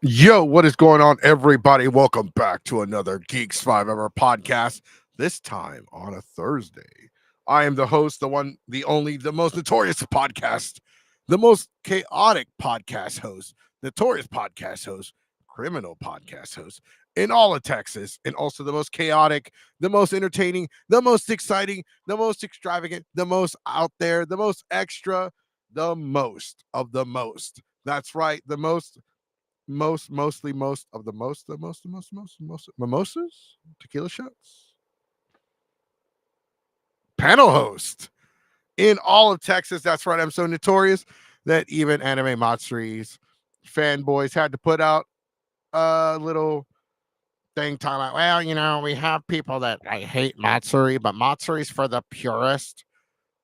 Yo, what is going on, everybody? Welcome back to another Geeks 5 podcast. This time on a Thursday. I am the host, the one, the only, the most notorious podcast, the most chaotic podcast host, notorious podcast host, criminal podcast host in all of Texas, and also the most chaotic, the most entertaining, the most exciting, the most extravagant, the most out there, the most extra, the most of the most. That's right, the most mimosas, tequila shots, panel host in all of Texas. That's right. I'm so notorious that even anime Matsuris fanboys had to put out a little thing talking like, well, we have people that hate Matsuri, but Matsuri's for the purest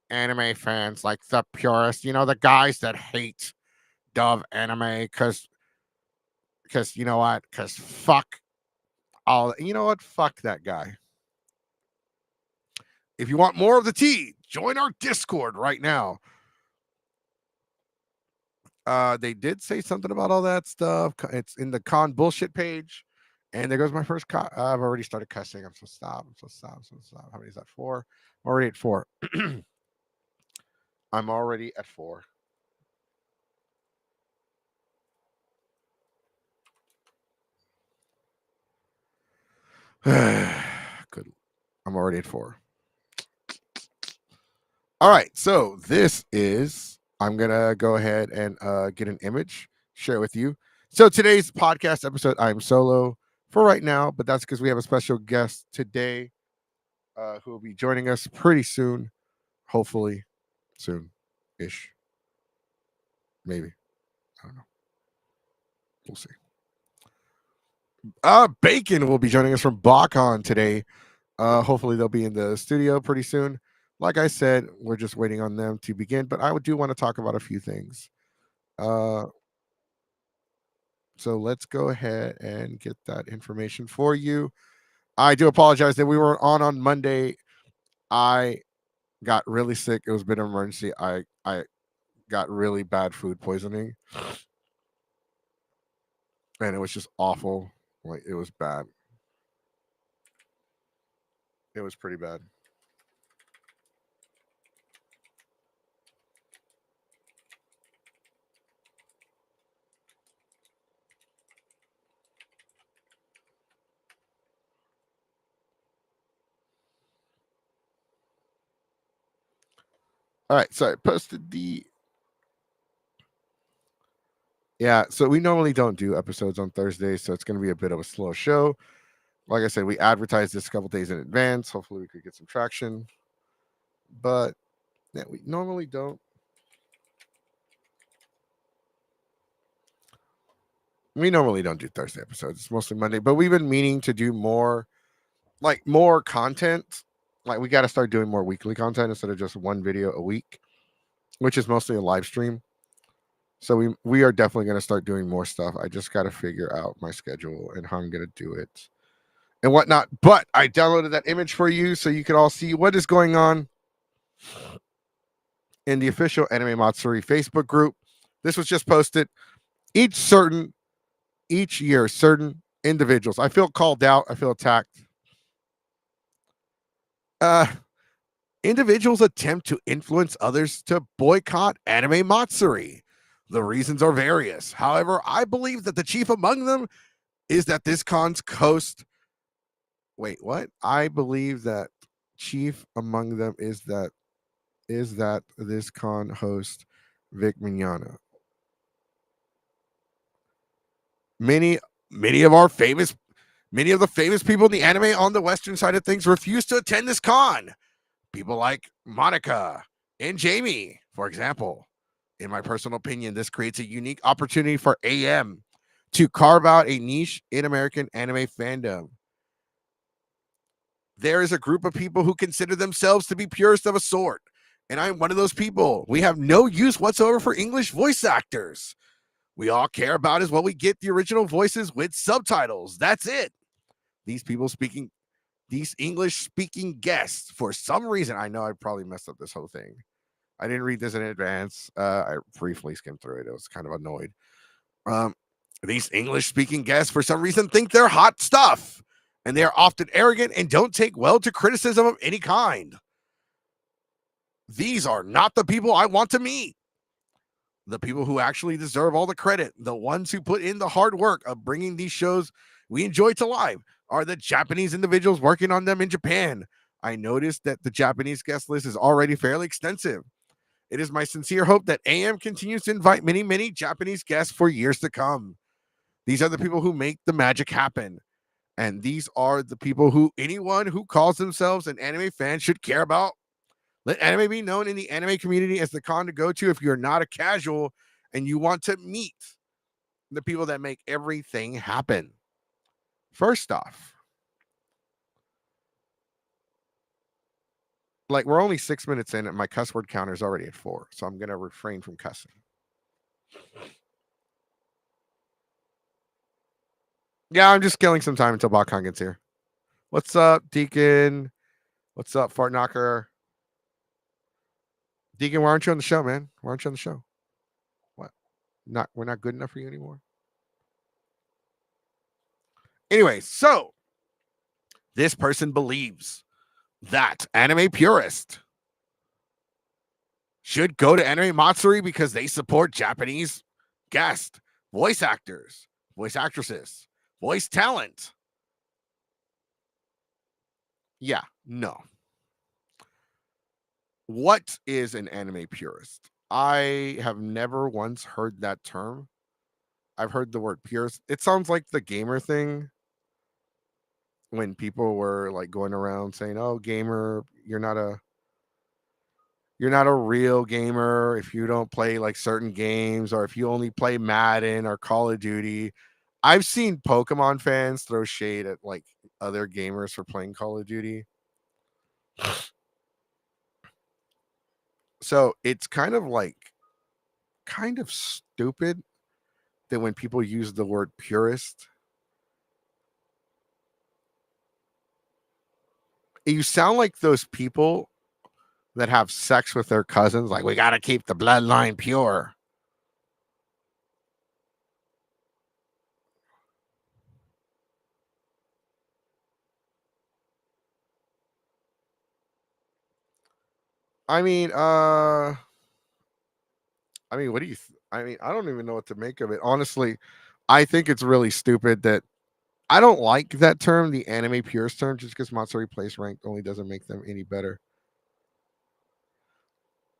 anime fans, like the purest, the guys that hate Dove anime because you know what? Because fuck all, fuck that guy. If you want more of the tea, join our Discord right now. They did say something about all that stuff. It's in the con bullshit page. And there goes my first I've already started cussing. I'm supposed to stop. How many is that? Four? I'm already at four. I'm already at four. Good. I'm already at four. All right. So I'm going to go ahead and get an image, share with you. So today's podcast episode, I'm solo for right now, but that's because we have a special guest today who will be joining us pretty soon, hopefully soon ish. Maybe. I don't know. We'll see. Bacon will be joining us from BachCon today. Hopefully they'll be in the studio pretty soon. Like I said, we're just waiting on them to begin, but I do want to talk about a few things. Uh, so let's go ahead and get that information for you. I do apologize that we were on Monday. I got really sick. It was a bit of an emergency. I got really bad food poisoning, and it was just awful. Like, it was bad. It was pretty bad. All right, so I posted the yeah. So we normally don't do episodes on Thursdays, so it's going to be a bit of a slow show. Like I said, we advertised this a couple days in advance. Hopefully, we could get some traction, but yeah, we normally don't. We normally don't do Thursday episodes. It's mostly Monday, but we've been meaning to do more content. Like, we got to start doing more weekly content instead of just one video a week, which is mostly a live stream. So we are definitely going to start doing more stuff. I just got to figure out my schedule and how I'm going to do it and whatnot. But I downloaded that image for you so you can all see what is going on in the official Anime Matsuri Facebook group. This was just posted. Each year, certain individuals. I feel called out. I feel attacked. Uh, Individuals attempt to influence others to boycott Anime Matsuri. The reasons are various. However, I believe that the chief among them is that this con's host. Wait, what? I believe that chief among them is that this con host Vic Mignogna. Many many of our famous many of the famous people in the anime on the western side of things refuse to attend this con. People like Monica and Jamie, for example. In my personal opinion, this creates a unique opportunity for AM to carve out a niche in American anime fandom. There is a group of people who consider themselves to be purist of a sort, and I'm one of those people. We have no use whatsoever for English voice actors. We all care about is what we get the original voices with subtitles. That's it. These people speaking, these English speaking guests, for some reason, I know I probably messed up this whole thing. I didn't read this in advance. I briefly skimmed through it. I was kind of annoyed. Um, These English speaking guests, for some reason, think they're hot stuff, and they are often arrogant and don't take well to criticism of any kind. These are not the people I want to meet. The people who actually deserve all the credit, the ones who put in the hard work of bringing these shows we enjoy to life, are the Japanese individuals working on them in Japan. I noticed that the Japanese guest list is already fairly extensive. It is my sincere hope that AM continues to invite many, many Japanese guests for years to come. These are the people who make the magic happen. And these are the people who anyone who calls themselves an anime fan should care about. Let anime be known in the anime community as the con to go to if you're not a casual and you want to meet the people that make everything happen. First off, like we're only 6 minutes in and my cuss word counter is already at 4. So I'm going to refrain from cussing. Yeah, I'm just killing some time until Bakhan gets here. What's up, Deacon? What's up, Fart Knocker? Deacon, why aren't you on the show, man? Why aren't you on the show? What? We're not good enough for you anymore? Anyway, so this person believes that anime purist should go to Anime Matsuri because they support Japanese guest voice actors, voice actresses, voice talent. Yeah, no. What is an anime purist? I have never once heard that term. I've heard the word purist. It sounds like the gamer thing when people were like going around saying, "Oh, gamer, you're not a real gamer if you don't play like certain games or if you only play Madden or Call of Duty." I've seen Pokemon fans throw shade at like other gamers for playing Call of Duty. So it's kind of stupid that when people use the word purist, you sound like those people that have sex with their cousins. Like, we got to keep the bloodline pure. I mean, what do you? I don't even know what to make of it. Honestly, I think it's really stupid that I don't like that term, the anime purist term, just because Matsuri Place ranked only doesn't make them any better.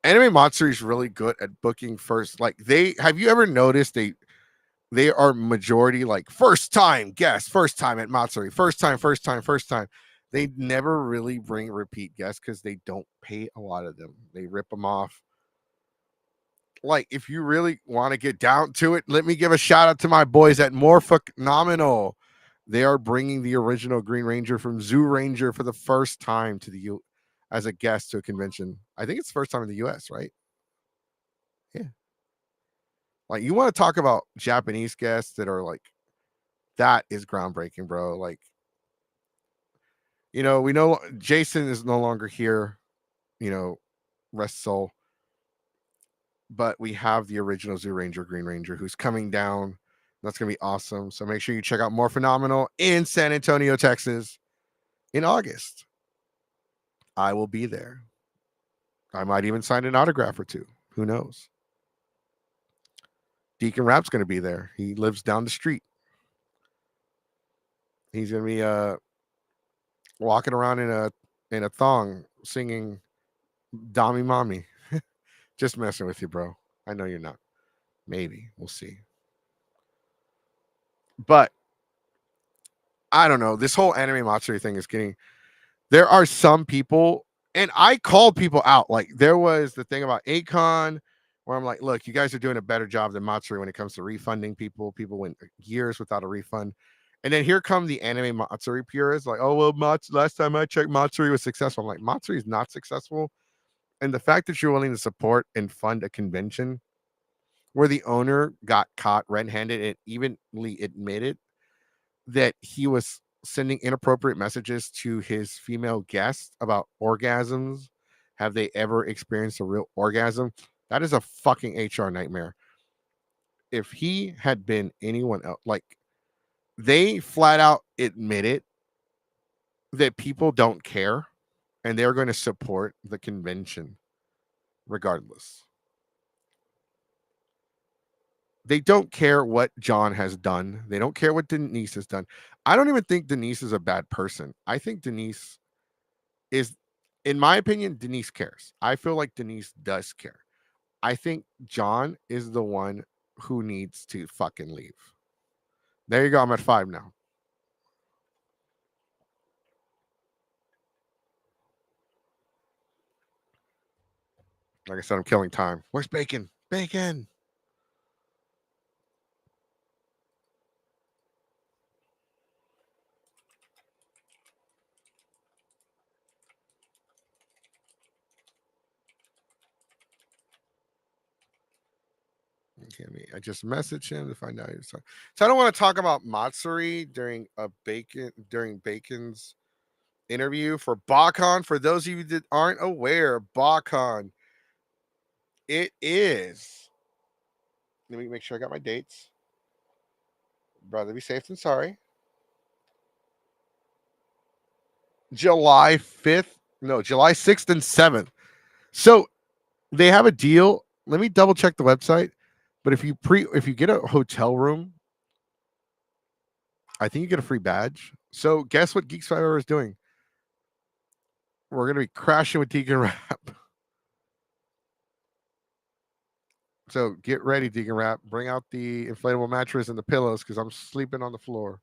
Anime Matsuri is really good at booking first. Like they have you ever noticed they are majority like first time guests, first time at Matsuri, first time, first time, first time. They never really bring repeat guests because they don't pay a lot of them. They rip them off. Like, if you really want to get down to it, let me give a shout out to my boys at Morphonominal. They are bringing the original Green Ranger from Zoo Ranger for the first time to the U as a guest to a convention. I think it's the first time in the US, right? Yeah. Like, you want to talk about Japanese guests that are like, that is groundbreaking, bro. Like, we know Jason is no longer here, you know, rest soul. But we have the original Zoo Ranger, Green Ranger, who's coming down. That's going to be awesome. So make sure you check out More Phenomenal in San Antonio, Texas in August. I will be there. I might even sign an autograph or two. Who knows? Deacon Rap's going to be there. He lives down the street. He's going to be walking around in a thong singing Dami Mommy. Just messing with you, bro. I know you're not. Maybe. We'll see. But I don't know. This whole anime Matsuri thing is getting. There are some people, and I called people out. Like, there was the thing about Akon where I'm like, look, you guys are doing a better job than Matsuri when it comes to refunding people. People went years without a refund. And then here come the anime Matsuri purists, like, oh, well, last time I checked, Matsuri was successful. I'm like, Matsuri is not successful. And the fact that you're willing to support and fund a convention where the owner got caught red-handed and evenly admitted that he was sending inappropriate messages to his female guests about orgasms. Have they ever experienced a real orgasm? That is a fucking HR nightmare. if he had been anyone else, like they flat out admitted that people don't care and they're going to support the convention regardless. They don't care what John has done. They don't care what Denise has done. I don't even think Denise is a bad person. I think Denise is, in my opinion, Denise cares. I feel like Denise does care. I think John is the one who needs to fucking leave. There you go. I'm at 5 now. Like I said, I'm killing time. Where's Bacon? Bacon. I just messaged him to find out. So I don't want to talk about Matsuri during Bacon's interview for Bakon. For those of you that aren't aware, Bakon, it is. Let me make sure I got my dates. Brother, be safe and sorry. July 5th. No, July 6th and 7th. So they have a deal. Let me double check the website. But if you get a hotel room, I think you get a free badge. So guess what Geeks 5 is doing? We're gonna be crashing with Deacon Rap. So get ready, Deacon Rap. Bring out the inflatable mattress and the pillows because I'm sleeping on the floor.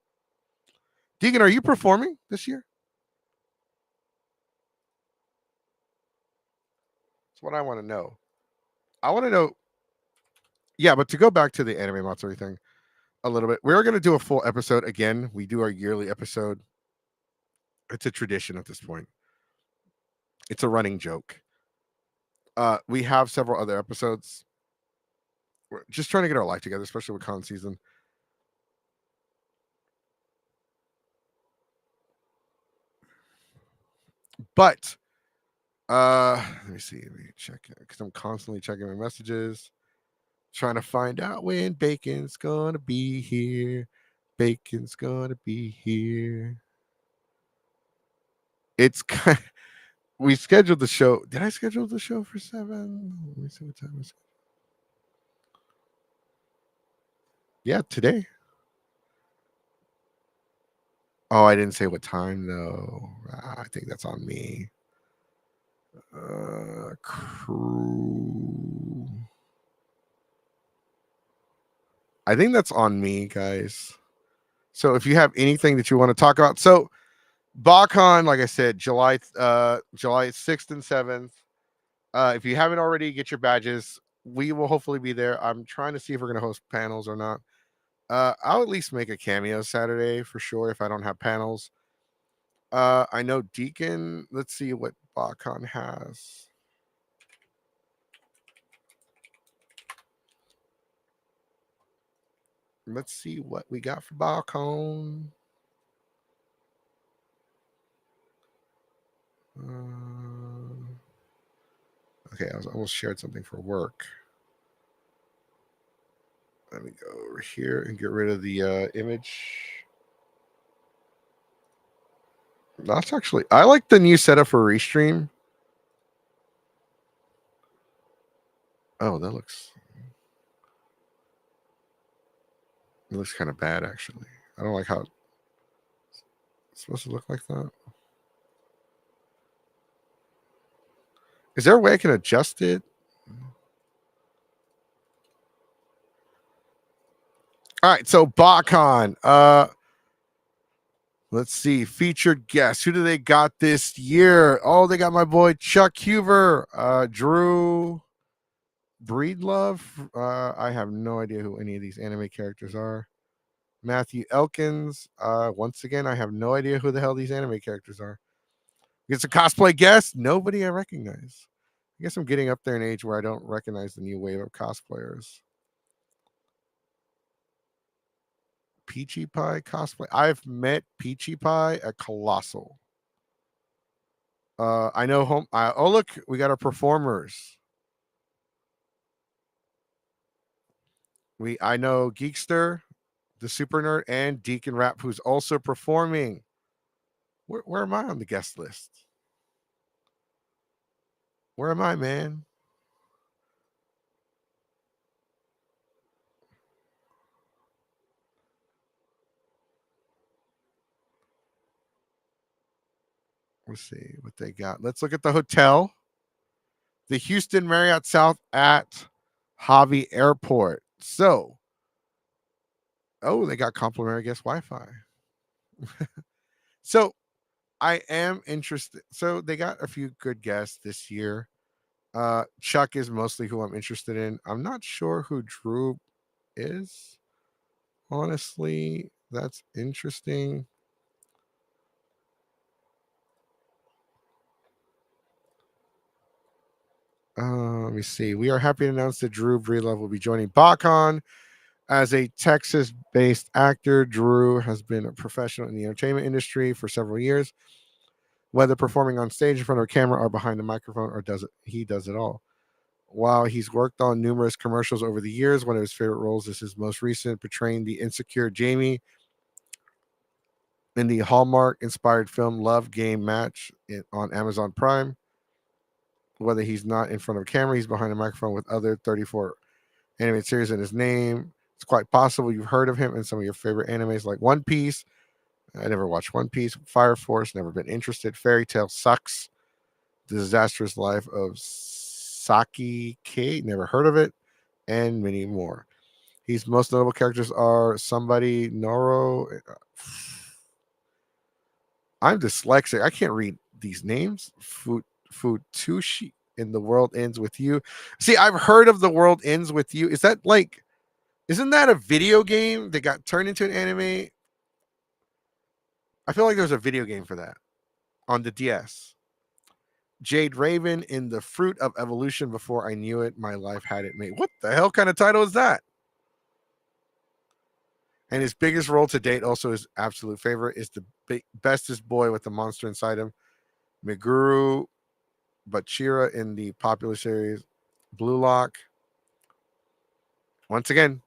Deacon, are you performing this year? That's what I want to know. I want to know. Yeah, but to go back to the anime Matsuri thing a little bit, we're going to do a full episode again. We do our yearly episode. It's a tradition at this point. It's a running joke. We have several other episodes. We're just trying to get our life together, especially with con season. But let me see. Let me check it because I'm constantly checking my messages, trying to find out when Bacon's gonna be here. Bacon's gonna be here. It's kind. We scheduled the show. Did I schedule the show for 7? Let me see what time is. Yeah, today. Oh, I didn't say what time though. I think that's on me. Crew. I think that's on me, guys. So if you have anything that you want to talk about, so BotCon, like I said, July 6th and 7th. If you haven't already, get your badges. We will hopefully be there. I'm trying to see if we're gonna host panels or not. I'll at least make a cameo Saturday for sure if I don't have panels. I know Deacon. Let's see what BotCon has. Let's see what we got for BotCon. Okay, I almost shared something for work. Let me go over here and get rid of the image. That's actually, I like the new setup for Restream. Oh, it looks kind of bad actually. I don't like how it's supposed to look like that. Is there a way I can adjust it? All right, so BotCon. Let's see. Featured guests. Who do they got this year? Oh, they got my boy Chuck Huver, Drew Breedlove. I have no idea who any of these anime characters are. Matthew Elkins. Once again, I have no idea who the hell these anime characters are. It's a cosplay guest. Nobody I recognize. I guess I'm getting up there in age where I don't recognize the new wave of cosplayers. Peachy Pie cosplay. I've met Peachy Pie at Colossal. I know home. Oh, look, we got our performers. I know Geekster, the Super Nerd, and Deacon Rap, who's also performing. Where am I on the guest list? Where am I, man? Let's see what they got. Let's look at the hotel. The Houston Marriott South at Javi Airport. So, oh, they got complimentary guest Wi-Fi. So, I am interested. So, they got a few good guests this year. Chuck is mostly who I'm interested in. I'm not sure who Drew is. Honestly, that's interesting. Let me see. We are happy to announce that Drew Breedlove will be joining Bakon as a Texas-based actor. Drew has been a professional in the entertainment industry for several years, whether performing on stage in front of a camera or behind a microphone, or he does it all. While he's worked on numerous commercials over the years, one of his favorite roles is his most recent, portraying the insecure Jamie in the Hallmark-inspired film Love Game Match on Amazon Prime. Whether he's not in front of a camera, he's behind a microphone with other 34 animated series in his name. It's quite possible you've heard of him in some of your favorite animes like One Piece. I never watched One Piece. Fire Force, never been interested. Fairy Tale sucks. The Disastrous Life of Saki K, never heard of it. And many more. His most notable characters are Somebody Noro. I'm dyslexic. I can't read these names. Futushi in The World Ends With You. See, I've heard of The World Ends With You. Is that like, isn't that a video game that got turned into an anime? I feel like there's a video game for that on the DS. Jade Raven in The Fruit of Evolution. Before I knew it, my life had it made. What the hell kind of title is that? And his biggest role to date, also his absolute favorite, is the bestest boy with the monster inside him, Meguru Bachira in the popular series Blue Lock. Once again,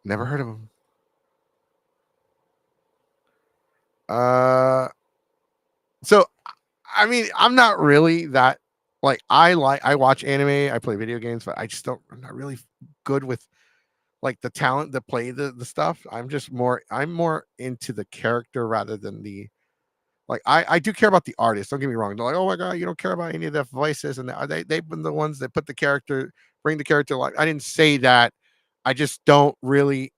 never heard of him. Uh, so I mean, I'm not really that I watch anime, I play video games, but I just don't. I'm not really good with like the talent that play the stuff. I'm more into the character rather than the like. I do care about the artist. Don't get me wrong. They're like, oh my god, you don't care about any of the voices, and they've been the ones that put the character, bring the character like. I didn't say that. I just don't really.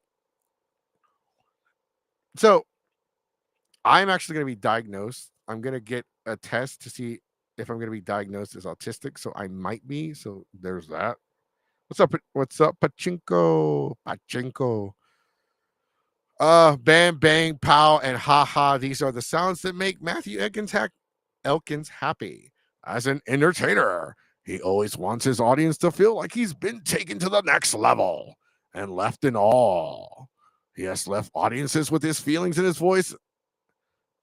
So I'm actually going to be diagnosed. I'm going to get a test to see if I'm going to be diagnosed as autistic. So I might be. So there's that. What's up? What's up, Pachinko? Pachinko. Bang, bang, pow, and ha ha. These are the sounds that make Matthew Elkins happy. As an entertainer, he always wants his audience to feel like he's been taken to the next level and left in awe. He has left audiences with his feelings in his voice,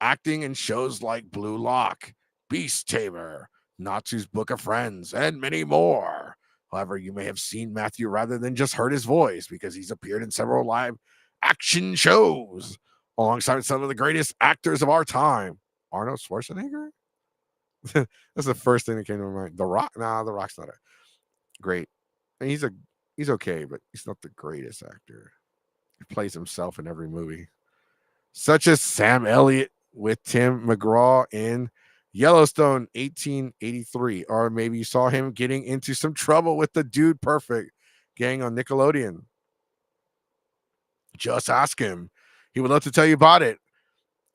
acting in shows like Blue Lock, Beast Tamer, Natsu's Book of Friends, and many more. However, you may have seen Matthew rather than just heard his voice because he's appeared in several live action shows alongside some of the greatest actors of our time. Arnold Schwarzenegger? That's the first thing that came to my mind. The Rock? Nah, The Rock's not a great. I mean, he's okay, but he's not the greatest actor. He plays himself in every movie, such as Sam Elliott with Tim McGraw in Yellowstone 1883. Or maybe you saw him getting into some trouble with the Dude Perfect gang on Nickelodeon. Just ask him. He would love to tell you about it.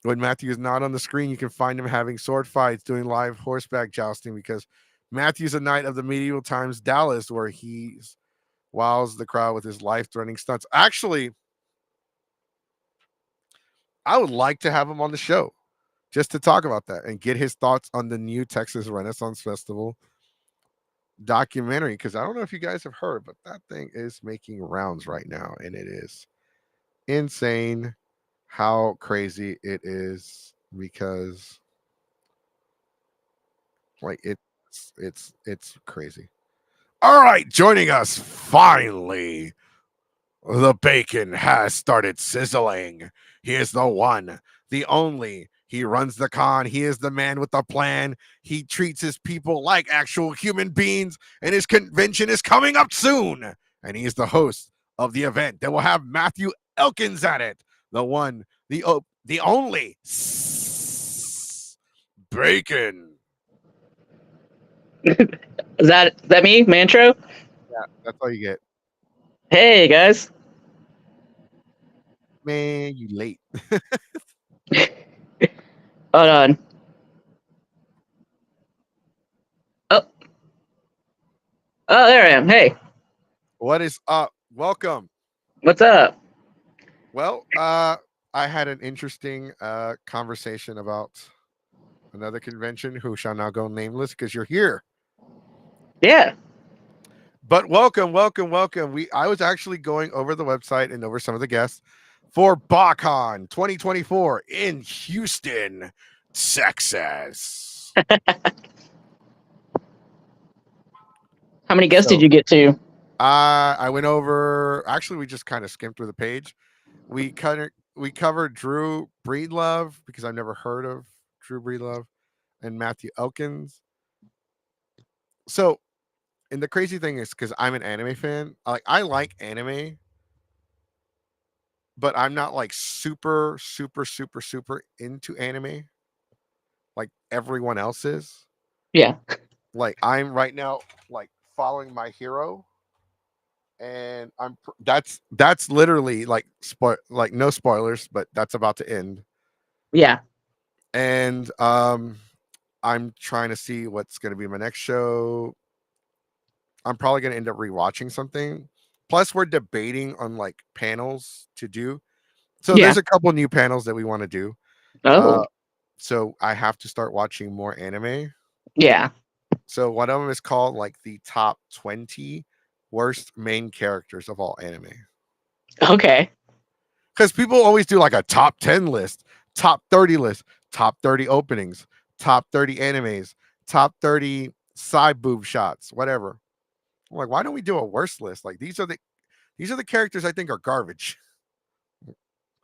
When Matthew is not on the screen, you can find him having sword fights, doing live horseback jousting, because Matthew's a knight of the medieval times Dallas, where he wows the crowd with his life-threatening stunts. Actually, I would like to have him on the show just to talk about that and get his thoughts on the new Texas Renaissance Festival documentary. Because I don't know if you guys have heard, but that thing is making rounds right now, and it is insane how crazy it is because like it's crazy. All right, joining us finally The bacon has started sizzling. He is the one, the only. He runs the con. He is the man with the plan. He treats his people like actual human beings, and his convention is coming up soon. And he is the host of the event that will have Matthew Elkins at it. The one, the only bacon. Is that me, Mantro? Yeah, that's all you get. Hey guys. Man, you late. Hold on. Oh, oh, there I am. Hey, What is up? Welcome. what's up? Well, I had an interesting conversation about another convention who shall now go nameless because you're here. Yeah. But welcome, welcome, welcome. I was actually going over the website and over some of the guests for BACON 2024 in Houston, Texas. How many guests did So you get to? I went over. Actually, we just kind of skimmed through the page. We covered Drew Breedlove because I've never heard of Drew Breedlove and Matthew Elkins. So, and the crazy thing is because I'm an anime fan, I like anime, but I'm not like super, super, super, super into anime like everyone else is. Yeah. Like I'm right now like following my hero, and that's literally like like no spoilers, but that's about to end. Yeah. And I'm trying to see what's going to be my next show. I'm probably going to end up rewatching something. Plus, we're debating on like panels to do. So Yeah. there's a couple new panels that we want to do. Uh, Oh. so I have to start watching more anime. Yeah. So one of them is called like the top 20 worst main characters of all anime. Okay. Because people always do like a top 10 list, top 30 list, top 30 openings, top 30 animes, top 30 side boob shots, whatever. I'm like, why don't we do a worst list? Like these are the characters I think are garbage.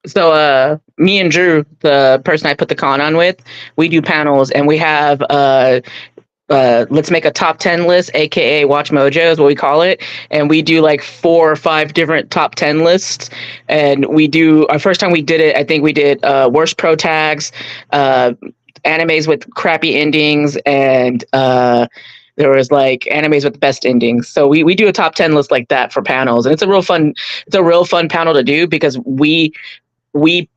So, me and Drew, the person I put the con on with, we do panels, and we have let's make a top 10 list, aka Watch Mojo is what we call it, and we do like 4 or 5 different top 10 lists. And we do our first time we did it, I think we did worst pro tags, uh animes with crappy endings, and there was like animes with the best endings. So we do a top 10 list like that for panels, and it's a real fun panel to do because we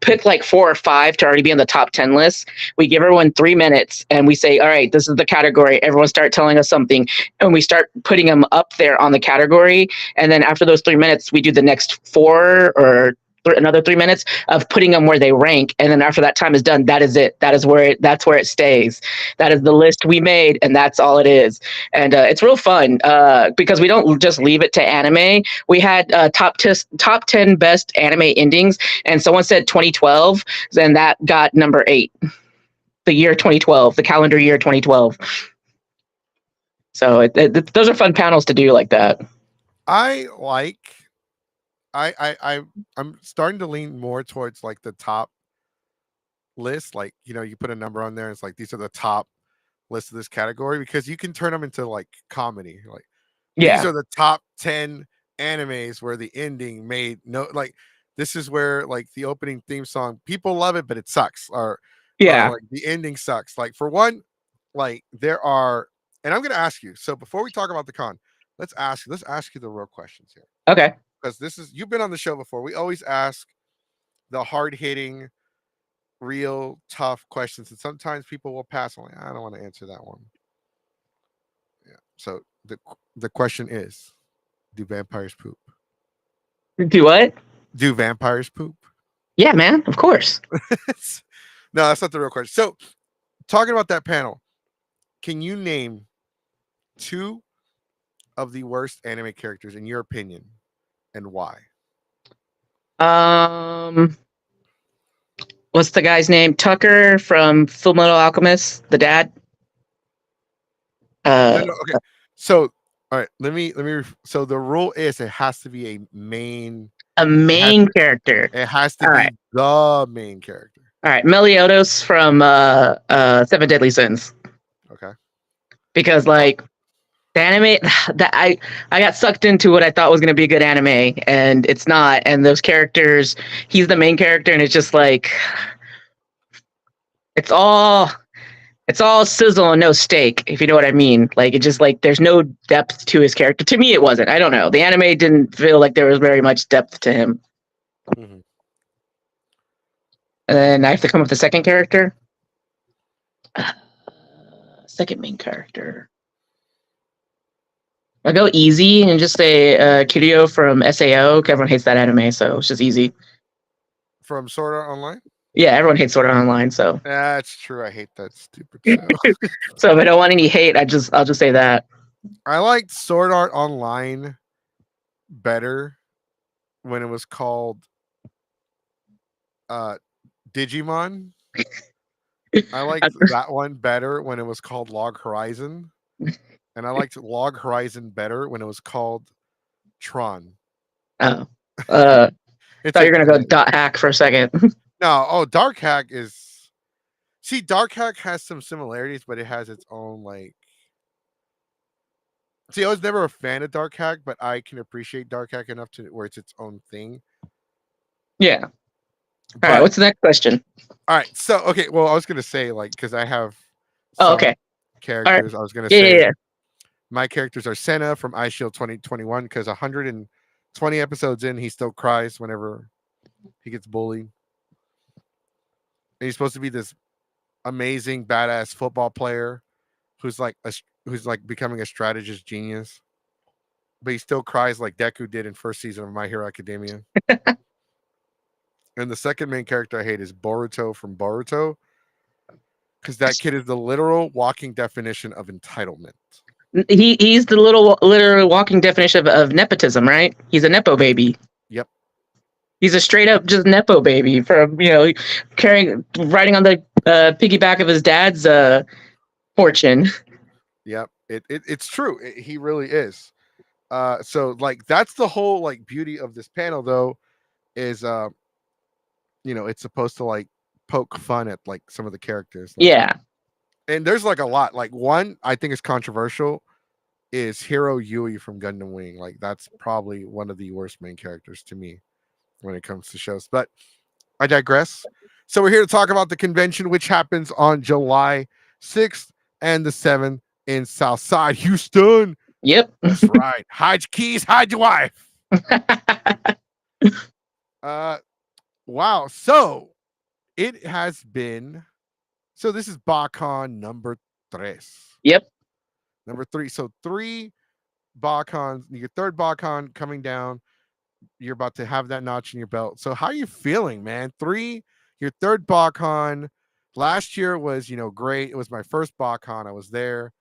pick like 4 or 5 to already be on the top 10 list. We give everyone 3 minutes and we say, all right, this is the category. Everyone start telling us something, and we start putting them up there on the category. And then after those 3 minutes, we do the next 4 or another 3 minutes of putting them where they rank. And then after that time is done, that is it. That's where it stays. That is the list we made, and that's all it is. And it's real fun because we don't just leave it to anime. We had top 10 best anime endings, and someone said 2012, then that got number 8. The year 2012, the calendar year 2012. So those are fun panels to do like that. I like I'm starting to lean more towards like the top list. Like, you put a number on there, it's like these are the top list of this category because you can turn them into like comedy. Like these Yeah. are the top 10 animes where the ending made no like this is where like the opening theme song people love it but it sucks or Yeah. like the ending sucks. Like for one, like there are, and I'm going to ask you. So before we talk about the con, let's ask you the real questions here Okay. because this is you've been on the show before. We always ask the hard-hitting real tough questions and sometimes people will pass on like, I don't want to answer that one. Yeah. So the question is, do vampires poop? Do what? Do vampires poop? Yeah, man. Of course. No, that's not the real question. So, talking about that panel, can you name 2 of the worst anime characters in your opinion and why? Um, what's the guy's name? Tucker from Full Metal Alchemist, the dad. No, Uh, no, okay. So, all right, let me so the rule is it has to be a main A It has main character. it has to All right. be the main character. All right. Meliodas from Seven Deadly Sins. Okay. Because like the anime that I got sucked into what I thought was gonna be a good anime, and it's not. And those characters, he's the main character, and it's just like it's all it's all sizzle and no steak, if you know what I mean. Like it just like there's no depth to his character. To me, it wasn't. I don't know. The anime didn't feel like there was very much depth to him. Mhm. And then I have to come up with the second character. Second main character. I go easy and just say Kiryu from SAO. 'Cause everyone hates that anime, so it's just easy. From Sword Art Online. Yeah, everyone hates Sword Art Online, so That's true. I hate that stupid show. so if I don't want any hate, I'll just say that. I liked Sword Art Online better when it was called uh Digimon. I liked that one better when it was called Log Horizon. And I liked Log Horizon better when it was called Tron. Oh, uh, It's thought you like were gonna go dot hack for a second. no, oh, Dark Hack is see, Dark Hack has some similarities, but it has its own like. See, I was never a fan of Dark Hack, but I can appreciate Dark Hack enough to where it's its own thing. Yeah. All right. But What's the next question? all right, so okay, well, I was gonna say like because I have Oh, some okay. All right. characters, I was gonna Yeah, yeah, say yeah. my characters are Senna from Ice Shield 2021 because 120 episodes in, he still cries whenever he gets bullied. And he's supposed to be this amazing, badass football player who's like who's like becoming a strategist genius, but he still cries like Deku did in first season of My Hero Academia. And the second main character I hate is Boruto from Boruto because that kid is the literal walking definition of entitlement. He's the literal walking definition of nepotism, right? He's a nepo baby. Yep. He's a straight up just nepo baby from carrying riding on the piggyback of his dad's fortune. Yep. It's true. He really is. So like that's the whole like beauty of this panel though is it's supposed to like poke fun at like some of the characters like Yeah. and there's like a lot like one I think is controversial is Hiro Yui from Gundam Wing. Like that's probably one of the worst main characters to me when it comes to shows. But I digress. So we're here to talk about the convention, which happens on July 6th and the 7th in Southside, Houston. Yep. That's right. Hide your keys, hide your wife. Wow. So it has been. So this is BACON number tres. Yep. Number three. So three BACONs. Your third BACON coming down. You're about to have that notch in your belt. So how are you feeling, man? Your third BACON. Last year was, great. It was my first BACON. I was there.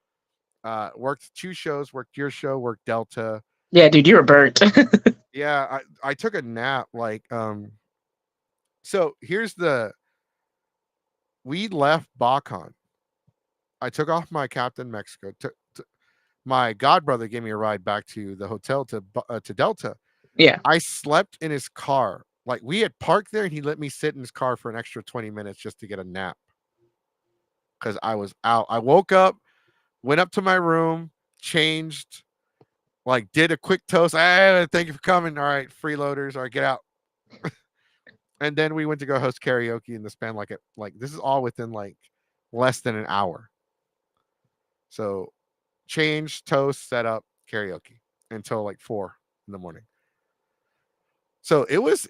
Worked two shows, worked your show, worked Delta. Yeah, dude, you were burnt. Yeah, I took a nap. So we left BACON. I took off my Captain Mexico. My godbrother gave me a ride back to the hotel to Delta. Yeah. I slept in his car. Like we had parked there, and he let me sit in his car for an extra 20 minutes just to get a nap because I was out. I woke up, went up to my room, changed, like did a quick toast. Hey, thank you for coming. All right, freeloaders. All right, get out. And then we went to go host karaoke in the span like this is all within like less than an hour. So change, toast, set up, karaoke until like 4 in the morning. So it was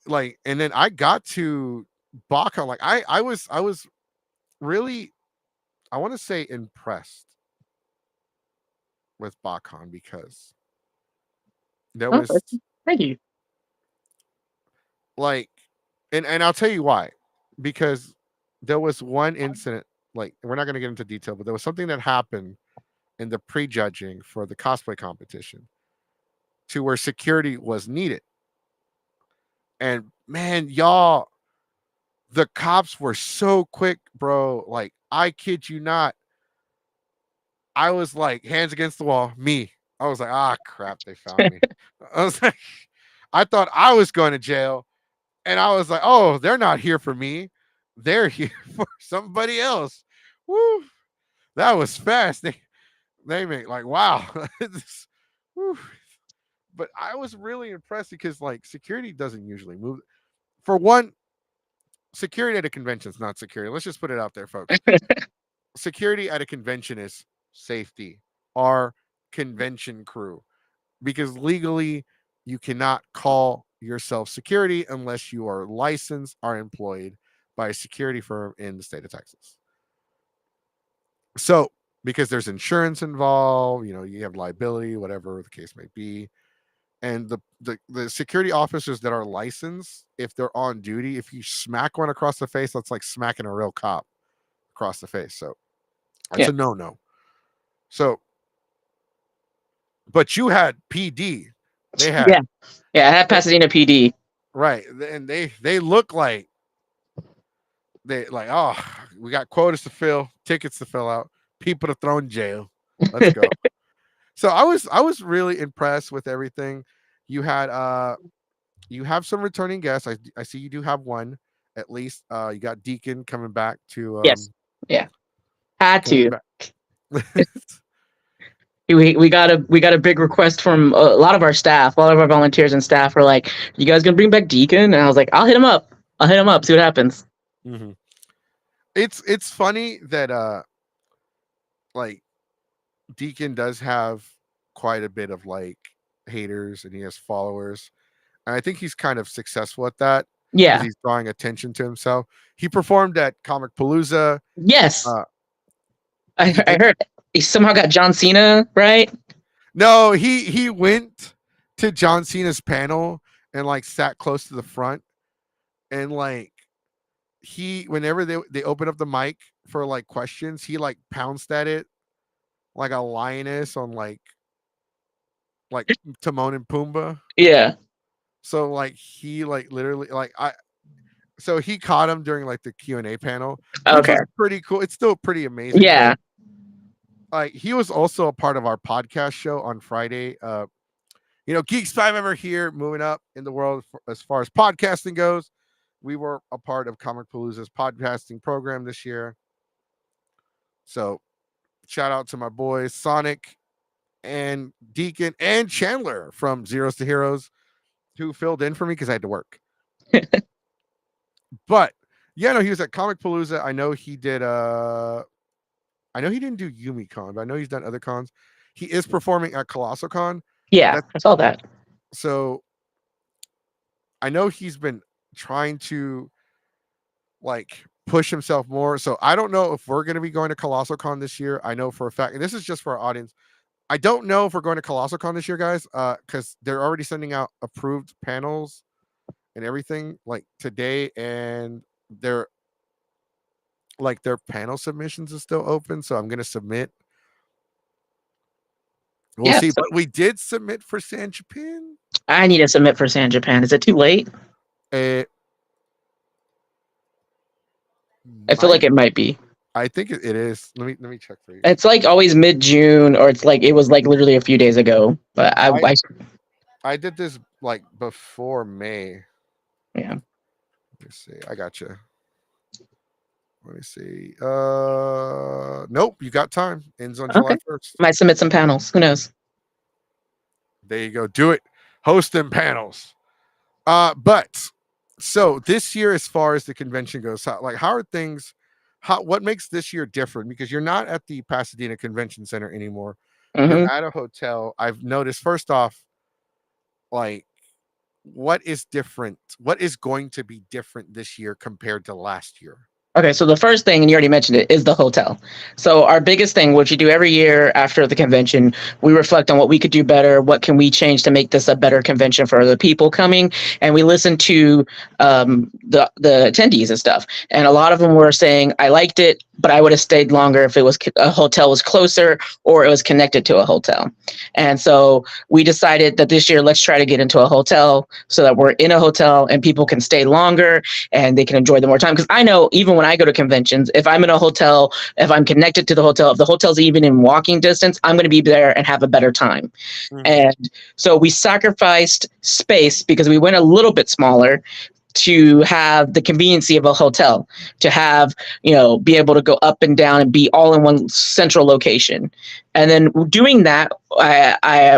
like, and then I got to BACON. Like I was really, I want to say impressed with BACON because there Oh, was thank you. like, and I'll tell you why, because there was one incident. Like we're not going to get into detail, but there was something that happened in the prejudging for the cosplay competition to where security was needed. And man, y'all, the cops were so quick, bro. Like, I kid you not. I was like, hands against the wall, me. I was like, ah, crap, they found me. I was like, I thought I was going to jail, and I was like, "Oh, they're not here for me. They're here for somebody else." Woo! That was fast. They make like, wow. This- woo. But I was really impressed because like security doesn't usually move. For one, security at a convention is not security. Let's just put it out there, folks. Security at a convention is safety. Our convention crew, because legally you cannot call yourself security unless you are licensed or employed by a security firm in the state of Texas. So, because there's insurance involved, you have liability, whatever the case may be. And the security officers that are licensed, if they're on duty, if you smack one across the face, that's like smacking a real cop across the face. So that's Yeah. a no. So, but you had PD. They had Yeah. Yeah. I had they, Pasadena PD. right, and they look like they like, oh, we got quotas to fill, tickets to fill out, people to throw in jail. Let's go. So I was really impressed with everything. You had you have some returning guests. I see you do have one at least. You got Deacon coming back to Yes. Yeah. Had coming to. back. We got a big request from a lot of our staff. A lot of our volunteers and staff were like, "You guys gonna bring back Deacon?" And I was like, "I'll hit him up. I'll hit him up. See what happens." Mhm. It's funny that like Deacon does have quite a bit of like haters and he has followers. And I think he's kind of successful at that because Yeah. he's drawing attention to himself. He performed at Comic Palooza. Yes. Uh, I, he I did heard he somehow got John Cena right. no, he went to John Cena's panel and like sat close to the front and like he whenever they open up the mic for like questions, he like pounced at it like a lioness on like Timon and Pumbaa. Yeah. So like he like literally like I so he caught him during like the Q&A panel, which Okay. was pretty cool. It's still pretty amazing because Yeah. like he was also a part of our podcast show on Friday. Geeks Five Ever here, moving up in the world as far as podcasting goes. We were a part of Comic Palooza's podcasting program this year. So shout out to my boys Sonic and Deacon and Chandler from Zeros to Heroes who filled in for me because I had to work. But yeah, no, he was at Comic Palooza. I know he didn't do YumiCon, but I know he's done other cons. He is performing at Colossal Con. Yeah. That's I saw that. so I know he's been trying to like push himself more. So I don't know if we're going to be going to Colossal Con this year. I know for a fact, and this is just for our audience. I don't know if we're going to Colossal Con this year, guys, because they're already sending out approved panels and everything like today, and their panel submissions is still open. So I'm going to submit. We'll Yeah. see. So But we did submit for San Japan. I need to submit for San Japan. Is it too late? It I feel like might. it might be. I think it is. Let me check for you. It's like always mid June, or it's like it was like literally a few days ago. But I did this like before May. Yeah. Let me see. I got you. Let me see. Nope. You got time. Ends on July Okay. 1st. Might submit some panels. Who knows? There you go. Do it. Host them panels. But so this year, as far as the convention goes, how are things? What makes this year different? Because you're not at the Pasadena Convention Center anymore. Hmm. You're at a hotel. I've noticed. First off, like, what is different? What is going to be different this year compared to last year? Okay, so the first thing, and you already mentioned it, is the hotel. So our biggest thing, which we do every year after the convention, we reflect on what we could do better, what can we change to make this a better convention for the people coming, and we listen to the attendees and stuff. And a lot of them were saying, "I liked it, but I would have stayed longer if a hotel was closer or it was connected to a hotel." And so we decided that this year, let's try to get into a hotel so that we're in a hotel and people can stay longer and they can enjoy the more time. Because I know even when I go to conventions, if I'm in a hotel, if I'm connected to the hotel, if the hotel's even in walking distance, I'm going to be there and have a better time. Mhm. And so we sacrificed space because we went a little bit smaller to have the conveniency of a hotel, to have, be able to go up and down and be all in one central location. And then doing that,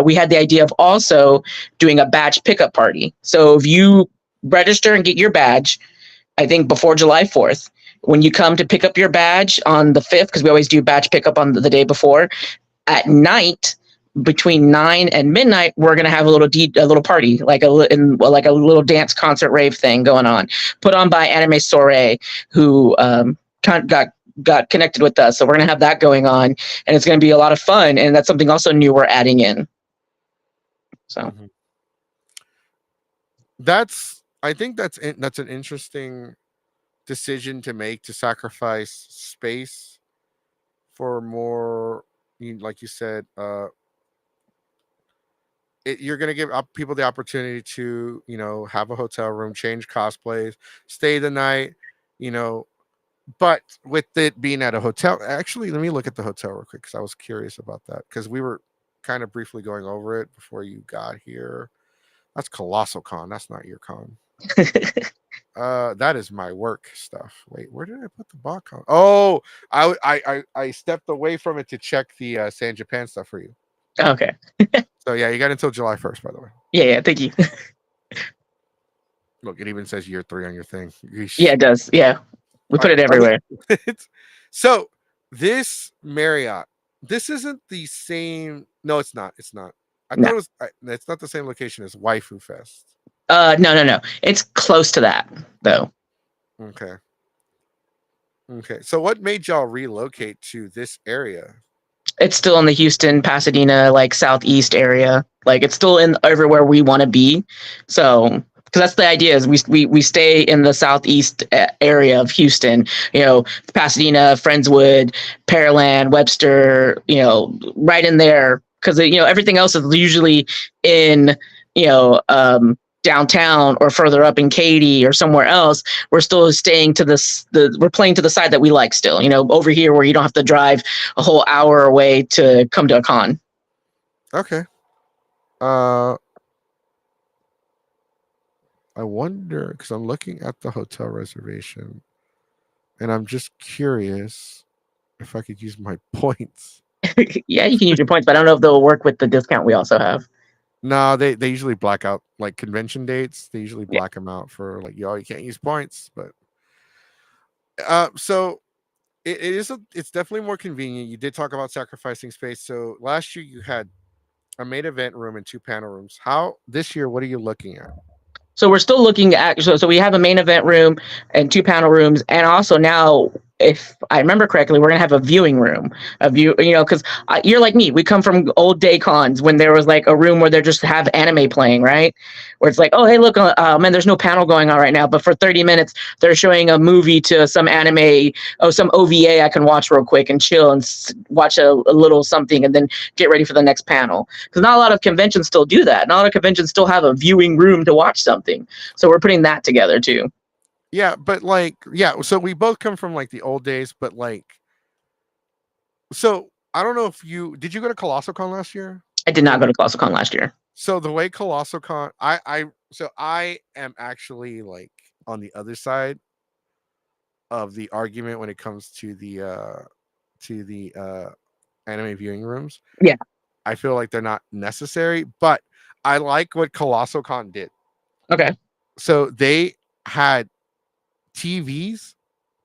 we had the idea of also doing a badge pickup party. So if you register and get your badge, I think before July 4th, when you come to pick up your badge on the 5th, because we always do badge pickup on the day before, at night between 9 and midnight, we're gonna have a little party, like like a little dance concert rave thing going on, put on by Anime Soiree, who got connected with us. So we're gonna have that going on, and it's gonna be a lot of fun. And that's something also new we're adding in. So Mhm. I think that's an interesting decision to make, to sacrifice space for more, like you said, you're going to give up people the opportunity to, have a hotel room, change cosplays, stay the night, you know. But with it being at a hotel, actually, let me look at the hotel real quick because I was curious about that, because we were kind of briefly going over it before you got here. That's Colossal Con. That's not your con. That is my work stuff. Wait, where did I put the BotCon? Oh, I stepped away from it to check the San Japan stuff for you. okay, So yeah, you got until July 1st, by the way. yeah, thank you. Look, it even says year 3 on your thing. Yeah, Yeesh. it does. Yeah, we All put right. it everywhere. So this Marriott, this isn't the same. No, it's not. It's not. I No, thought it was. It's not the same location as Waifu Fest. no. It's close to that though. Okay. Okay. So what made y'all relocate to this area? It's still in the Houston, Pasadena, like southeast area. Like it's still in everywhere we want to be. So because that's the idea is we stay in the southeast area of Houston. Pasadena, Friendswood, Pearland, Webster. Right in there because everything else is usually in you know downtown or further up in Katy or somewhere else. We're still staying to we're playing to the side that we like still, over here where you don't have to drive a whole hour away to come to a con. Okay. Uh, I wonder because I'm looking at the hotel reservation, and I'm just curious if I could use my points. Yeah, you can use your points, but I don't know if they'll work with the discount we also have. No, they usually black out like convention dates. They usually Yeah. black them out for like, yo, you can't use points. But so it's definitely more convenient. You did talk about sacrificing space. So last year you had a main event room and 2 panel rooms. How this year? What are you looking at? So we're still looking at so we have a main event room and 2 panel rooms, and also now, if I remember correctly, we're gonna have a viewing room. Because you're like me, we come from old day cons when there was like a room where they just have anime playing, right? Where it's like, oh hey, look, man, there's no panel going on right now, but for 30 minutes they're showing a movie to some anime, some OVA I can watch real quick and chill and watch a little something and then get ready for the next panel. Because not a lot of conventions still do that. Not a lot of conventions still have a viewing room to watch something. So we're putting that together too. Yeah, but like, yeah. So we both come from like the old days, but like, so I don't know if you go to Colossal Con last year? I did not go to ColossalCon last year. So the way Colossal Con, I am actually like on the other side of the argument when it comes to the anime viewing rooms. Yeah. I feel like they're not necessary, but I like what Colossal Con did. Okay. So they had TVs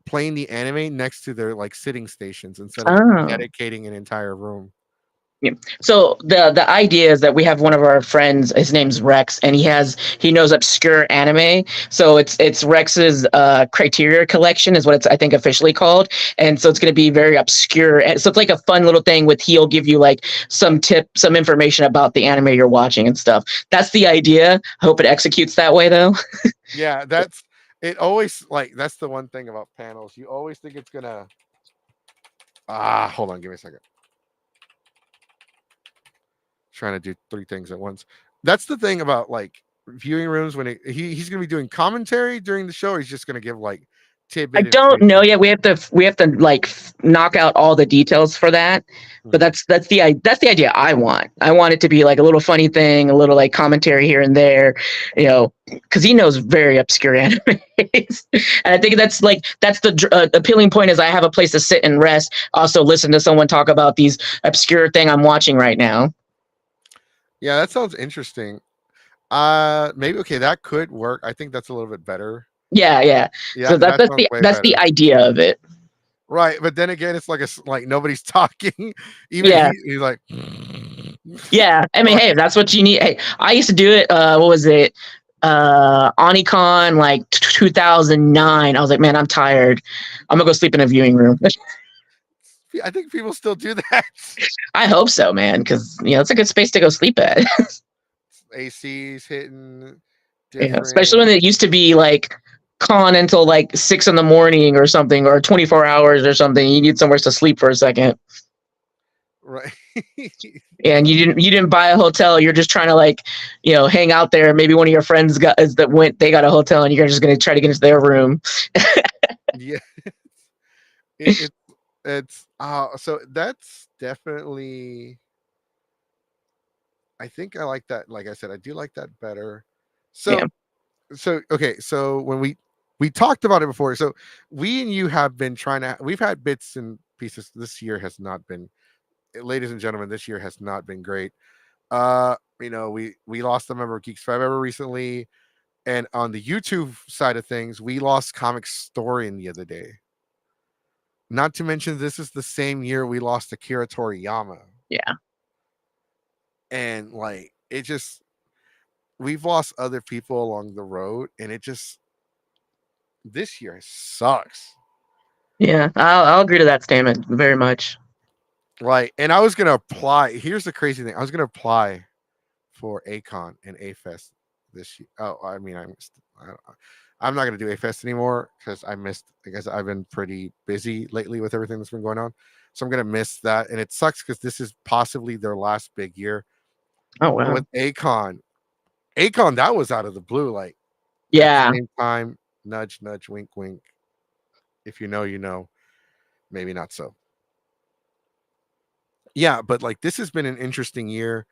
playing the anime next to their like sitting stations instead of Oh. dedicating an entire room. Yeah. So the idea is that we have one of our friends. His name's Rex, and he knows obscure anime. So it's Rex's criteria collection is what it's I think officially called, and so it's going to be very obscure. And so it's like a fun little thing with he'll give you like some information about the anime you're watching and stuff. That's the idea. I hope it executes that way though. Yeah, that's it. Always like that's the one thing about panels. You always think it's gonna. Hold on, give me a second. Trying to do 3 things at once. That's the thing about like viewing rooms when he's going to be doing commentary during the show. Or he's just going to give like I tidbit don't know information. yet. We have to like knock out all the details for that. But Mhm. that's the idea I want. I want it to be like a little funny thing, a little like commentary here and there, because he knows very obscure animes, and I think that's the appealing point is I have a place to sit and rest. Also, listen to someone talk about these obscure thing I'm watching right now. Yeah, that sounds interesting. Maybe okay, that could work. I think that's a little bit better. Yeah, yeah. Yeah, So that sounds way that's the better. idea of it. Right, but then again, it's like like nobody's talking. Even Yeah. he's like, Yeah, I mean, like, hey, if that's what you need. Hey, I used to do it. What was it? Onicon, like 2009. I was like, man, I'm tired. I'm gonna go sleep in a viewing room. I think people still do that. I hope so, man, because it's a good space to go sleep at. AC's hitting Yeah, especially when different, it used to be like con until like 6 in the morning or something, or 24 hours or something. You need somewhere to sleep for a second, right? and you didn't buy a hotel. You're just trying to like hang out there. Maybe one of your friends they got a hotel, and you're just gonna try to get into their room. Yeah, it, it it's so that's definitely. I think I like that. Like I said, I do like that better. Yeah. So okay, so when we talked about it before, so we and you have been trying to. We've had bits and pieces. This year has not been, ladies and gentlemen. This year has not been great. We lost a member of Geeks Five Ever recently, and on the YouTube side of things, we lost Comic Historian the other day. Not to mention, this is the same year we lost Akira Toriyama, Yeah. and like it just we've lost other people along the road, and it just this year sucks. Yeah, I'll agree to that statement very much. Right. And I was gonna apply. Here's the crazy thing. I was gonna apply for ACON and AFest this year. Oh, I mean, I'm not gonna do AFest anymore because I missed. I guess I've been pretty busy lately with everything that's been going on, so I'm gonna miss that. And it sucks because this is possibly their last big year. Oh But with wow. ACON that was out of the blue. Like at the Yeah, same time, nudge, nudge, wink, wink. If you know, you know. Maybe not so. Yeah, but like this has been an interesting year.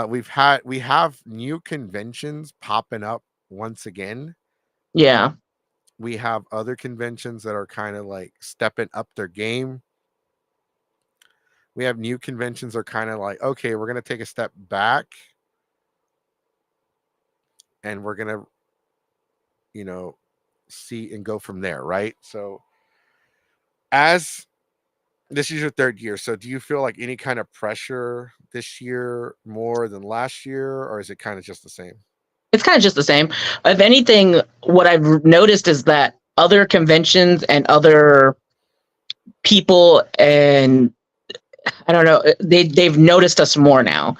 We have new conventions popping up once again. yeah, We have other conventions that are kind of like stepping up their game. We have new conventions that are kind of like, okay, we're gonna take a step back and we're gonna, you know, see and go from there, right? So as this is your third year, so do you feel like any kind of pressure this year more than last year, or is it kind of just the same? it's kind of just the same. If anything, what I've noticed is that other conventions and other people and I don't know. They've noticed us more now.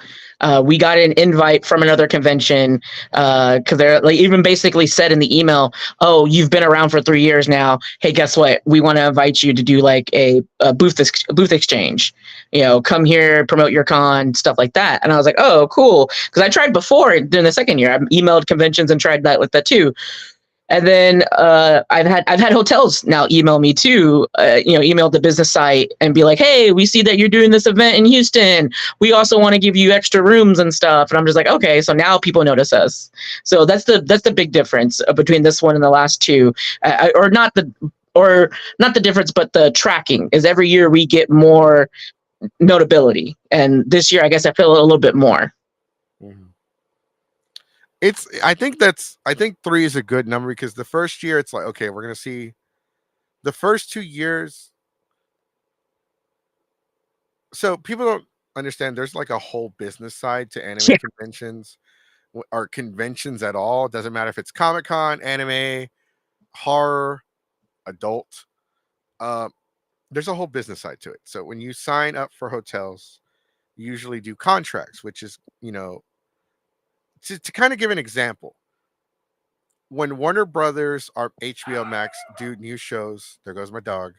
We got an invite from another convention because they're like even basically said in the email, "Oh, you've been around for 3 years now. Hey, guess what? We want to invite you to do like a booth exchange. Come here, promote your con, stuff like that." And I was like, "Oh, cool," because I tried before during the second year. I emailed conventions and tried that with that too. And then I've had hotels now email me too, email the business site and be like, hey, we see that you're doing this event in Houston. We also want to give you extra rooms and stuff. And I'm just like, okay, so now people notice us. So that's the big difference between this one and the last two, or not the difference, but the tracking is every year we get more notability, and this year I guess I feel a little bit more. Mhm. I think three is a good number because the first year it's like, okay, we're gonna see the first 2 years. So people don't understand there's like a whole business side to anime Yeah, conventions or conventions at all. It doesn't matter if it's Comic Con, anime, horror, adult. Uh, there's a whole business side to it. So when you sign up for hotels, you usually do contracts, which is, to kind of give an example, when Warner Brothers or HBO Max do new shows, there goes my dog.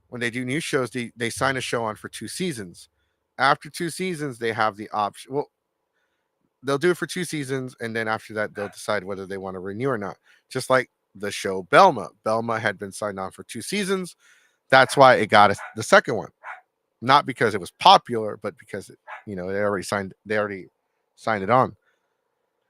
When they do new shows, they sign a show on for 2 seasons. After 2 seasons, they have the option. Well, they'll do it for 2 seasons, and then after that, they'll decide whether they want to renew or not. Just like the show Belma. Belma had been signed on for 2 seasons. That's why it got us the second one. Not because it was popular, but because they already signed it on.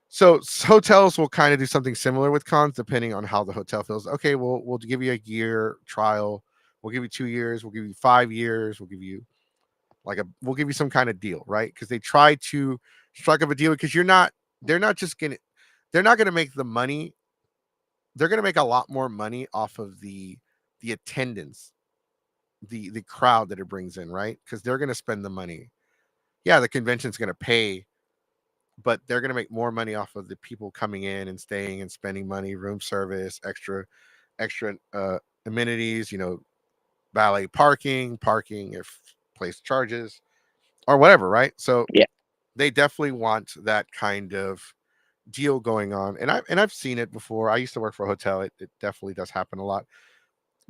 So hotels will kind of do something similar with cons, depending on how the hotel feels. Okay, we'll give you a year trial. We'll give you 2 years. We'll give you 5 years. We'll give you some kind of deal, right? Because they try to strike up a deal because they're not just gonna they're not gonna make the money. They're gonna make a lot more money off of the attendance, the crowd that it brings in, right? Because they're gonna spend the money. Yeah, the convention's gonna pay, but they're going to make more money off of the people coming in and staying and spending money, room service, extra amenities, valet parking if place charges or whatever, right? So Yeah. they definitely want that kind of deal going on, and I've seen it before. I used to work for a hotel. It definitely does happen a lot,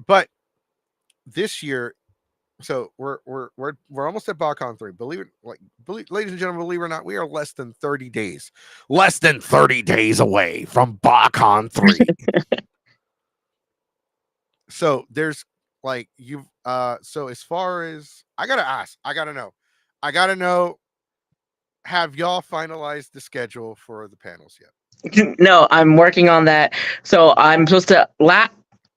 but this year. So we're almost at BotCon 3. Ladies and gentlemen, believe it or not, we are less than 30 days away from BotCon 3. So there's like you've so as far as I gotta know, have y'all finalized the schedule for the panels yet? No, I'm working on that. So I'm supposed to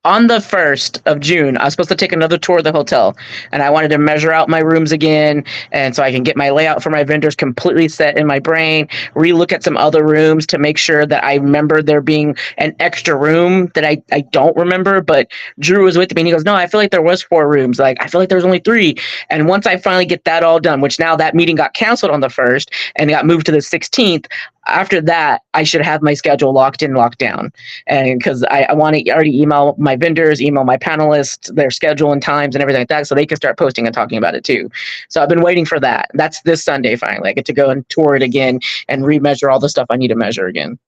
on the 1st of June, I was supposed to take another tour of the hotel, and I wanted to measure out my rooms again, and so I can get my layout for my vendors completely set in my brain, relook at some other rooms to make sure that I remember there being an extra room that I don't remember. But Drew was with me, and he goes, no, I feel like there was 4 rooms. Like, I feel like there was only 3. And once I finally get that all done, which now that meeting got canceled on the 1st and got moved to the 16th, after that, I should have my schedule locked in, locked down. And because I want to already email my vendors, email my panelists, their schedule and times and everything like that, so they can start posting and talking about it too. So I've been waiting for that. That's this Sunday finally. I get to go and tour it again and remeasure all the stuff I need to measure again.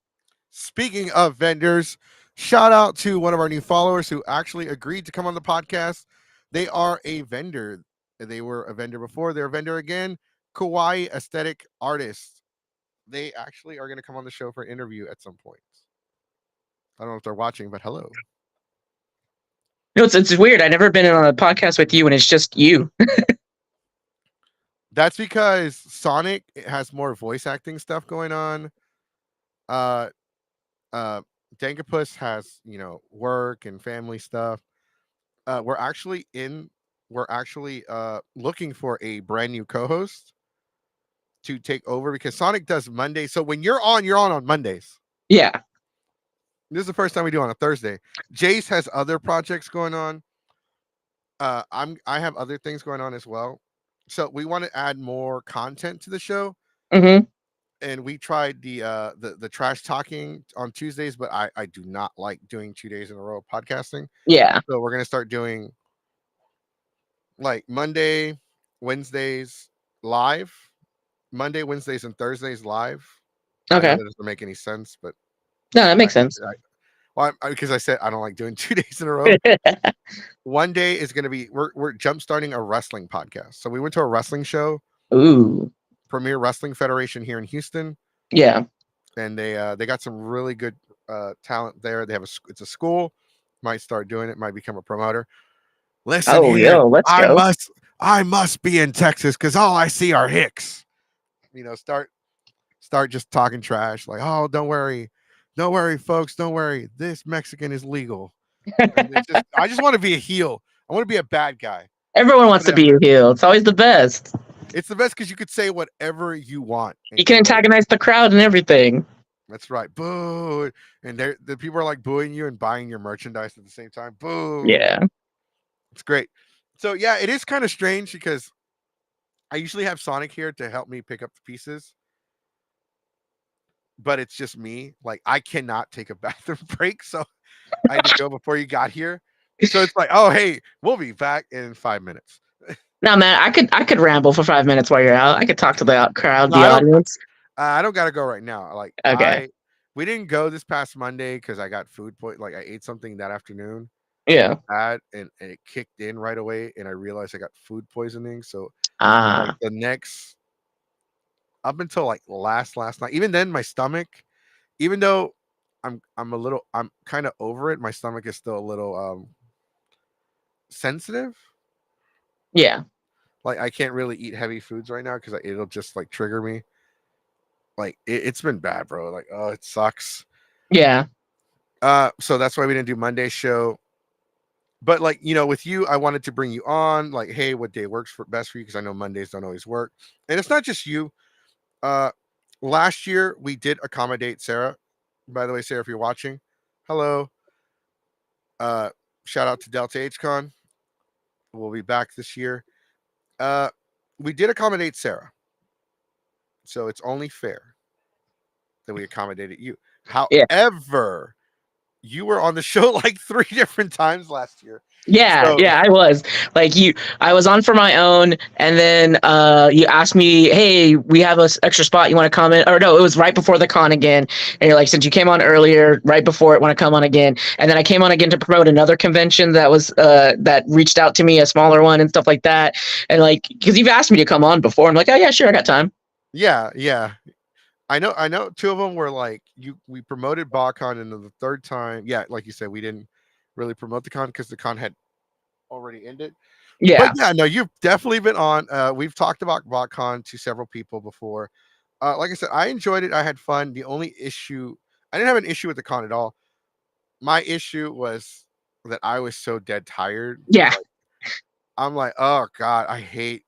Speaking of vendors, shout out to one of our new followers who actually agreed to come on the podcast. They are a vendor. They were a vendor before. They're a vendor again. Kawaii aesthetic artists. They actually are going to come on the show for an interview at some point. I don't know if they're watching, but hello. No, it's weird. I've never been on a podcast with you and it's just you. That's because Sonic has more voice acting stuff going on. Uh, Dankapus has work and family stuff. We're actually looking for a brand new co-host to take over because Sonic does Monday. So when you're on Mondays. Yeah. This is the first time we do on a Thursday. Jace has other projects going on. I have other things going on as well. So we want to add more content to the show. Mm-hmm. And we tried the trash talking on Tuesdays, but I do not like doing 2 days in a row of podcasting. Yeah. So we're gonna start doing like Wednesdays live, Monday, Wednesdays, and Thursdays live. I know Okay. that doesn't make any sense, but No, that I, makes sense. because I said I don't like doing 2 days in a row. One day is going to be we're jump starting a wrestling podcast. So we went to a wrestling show, Ooh. Premier Wrestling Federation here in Houston, Yeah. and they got some really good talent there. It's a school. Might start doing it. Might become a promoter. Listen Oh, here, yo, let's I go. must be in Texas because all I see are hicks. Start just talking trash like, oh, don't worry, folks, don't worry. This Mexican is legal. And it's just I just want to be a heel. I want to be a bad guy. Everyone wants Put it to out be a there. heel. It's always the best. It's the best because you could say whatever you want You and can get away with it. antagonize the crowd and everything. That's right. Boo. And the people are like booing you and buying your merchandise at the same time. Boo. Yeah. It's great. So yeah, it is kind of strange because I usually have Sonic here to help me pick up the pieces, but it's just me. Like I cannot take a bathroom break, so I had to go before you got here. So it's like, oh hey, we'll be back in 5 minutes. No, man, I could ramble for 5 minutes while you're out. I could talk to the crowd, No, the audience. I don't gotta go right now. Like Okay. we didn't go this past Monday because I got food like I ate something that afternoon that was Yeah. bad and it kicked in right away and I realized I got food poisoning. So like Ah. the next up until like last night, even then my stomach, even though I'm kind of over it. My stomach is still a little sensitive. Yeah. Like I can't really eat heavy foods right now because it'll just like trigger me. Like it's been bad, bro. Like oh, it sucks. Yeah. So that's why we didn't do Monday's show. But like with you, I wanted to bring you on. Like, hey, what day works for best for you? Because I know Mondays don't always work, and it's not just you. Uh, Last year we did accommodate Sarah. By the way, Sarah, if you're watching, hello. Uh, Shout out to Delta HCon. We'll be back this year. Uh, we did accommodate Sarah, so it's only fair that we accommodated you. Yeah. However, you were on the show like 3 different times last year. Yeah, So yeah, I was like you. I was on for my own, and then you asked me, "Hey, we have a extra spot. You want to come in?" Or no, it was right before the con again, and you're like, "Since you came on earlier, right before it, want to come on again?" And then I came on again to promote another convention that was that reached out to me, a smaller one and stuff like that. And like, because you've asked me to come on before, I'm like, "Oh yeah, sure, I got time." yeah, yeah. I know two of them were like we promoted BotCon, and then the third time, yeah, like you said, we didn't really promote the con because the con had already ended. But Yeah, yeah, no, you've definitely been on. We've talked about BotCon to several people before. Like I said, I enjoyed it. I had fun. The only issue, I didn't have an issue with the con at all. My issue was that I was so dead tired. yeah. Like I'm like, oh god, I hate.